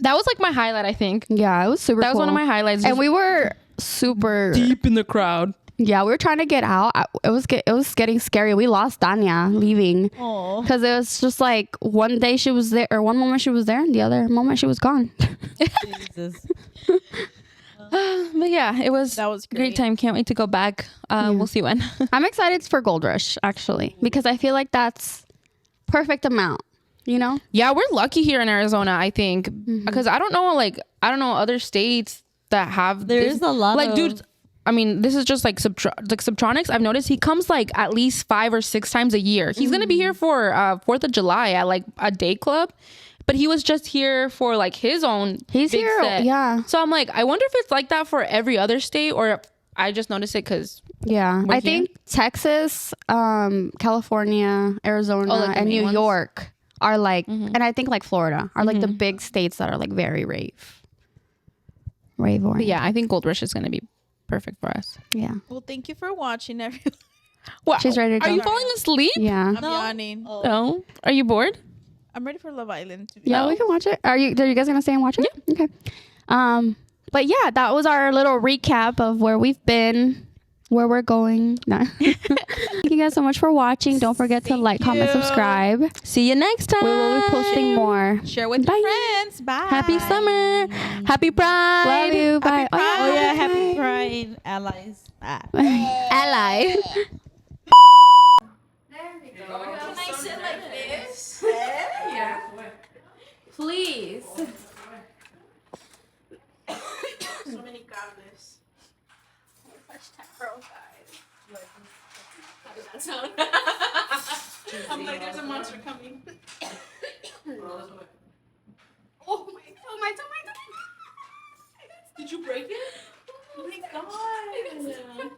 That was like my highlight, I think. Yeah, it was super cool. That was one of my highlights. And we were super deep in the crowd. Yeah, we were trying to get out. It was getting scary. We lost Dhania leaving because it was just like one day she was there, or one moment she was there, and the other moment she was gone. Jesus. But yeah, that was great time. Can't wait to go back. We'll see when. I'm excited for Gold Rush actually, because I feel like that's perfect amount. You know? Yeah, we're lucky here in Arizona, I think, because I don't know other states that have. There's a lot like, of dude. I mean, this is just like Subtronics. I've noticed he comes like at least 5 or 6 times a year. He's gonna be here for 4th of July at like a day club, but he was just here for like his own. He's big here, set. yeah. So I'm like, I wonder if it's like that for every other state, or I just noticed it because. Yeah, I think Texas, California, Arizona, and New York are like, and I think like Florida are like the big states that are like very rave oriented. Yeah, I think Gold Rush is going to be perfect for us. Yeah. Well, thank you for watching, everyone. Wow. She's ready to go. Are you falling asleep? Yeah. I'm yawning. No. Are you bored? I'm ready for Love Island. Yeah, we can watch it. Are you guys gonna stay and watch it? Yeah. Okay. But yeah, that was our little recap of where we've been, where we're going. No. Thank you guys so much for watching. Don't forget to like, comment, subscribe. See you next time. We will be posting more. Share with your friends. Bye. Happy summer. Happy Pride. Love you. Bye. Happy Pride. Oh yeah, happy Pride, allies. Ally. Can I sit like this? Yeah. Please. So many goblins. Bro, guys. How did that sound? I'm like, there's a monster coming. Oh my. Did you break it? Oh my god.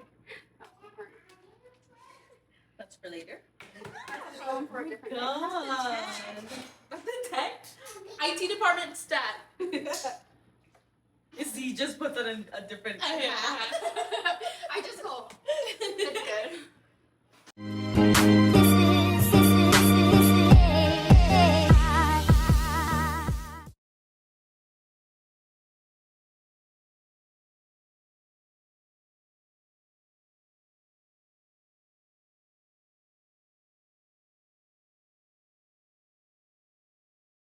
That's for later. Oh my god. That's the tech. IT department stat. Is he just put that in a different I just hope. It's good.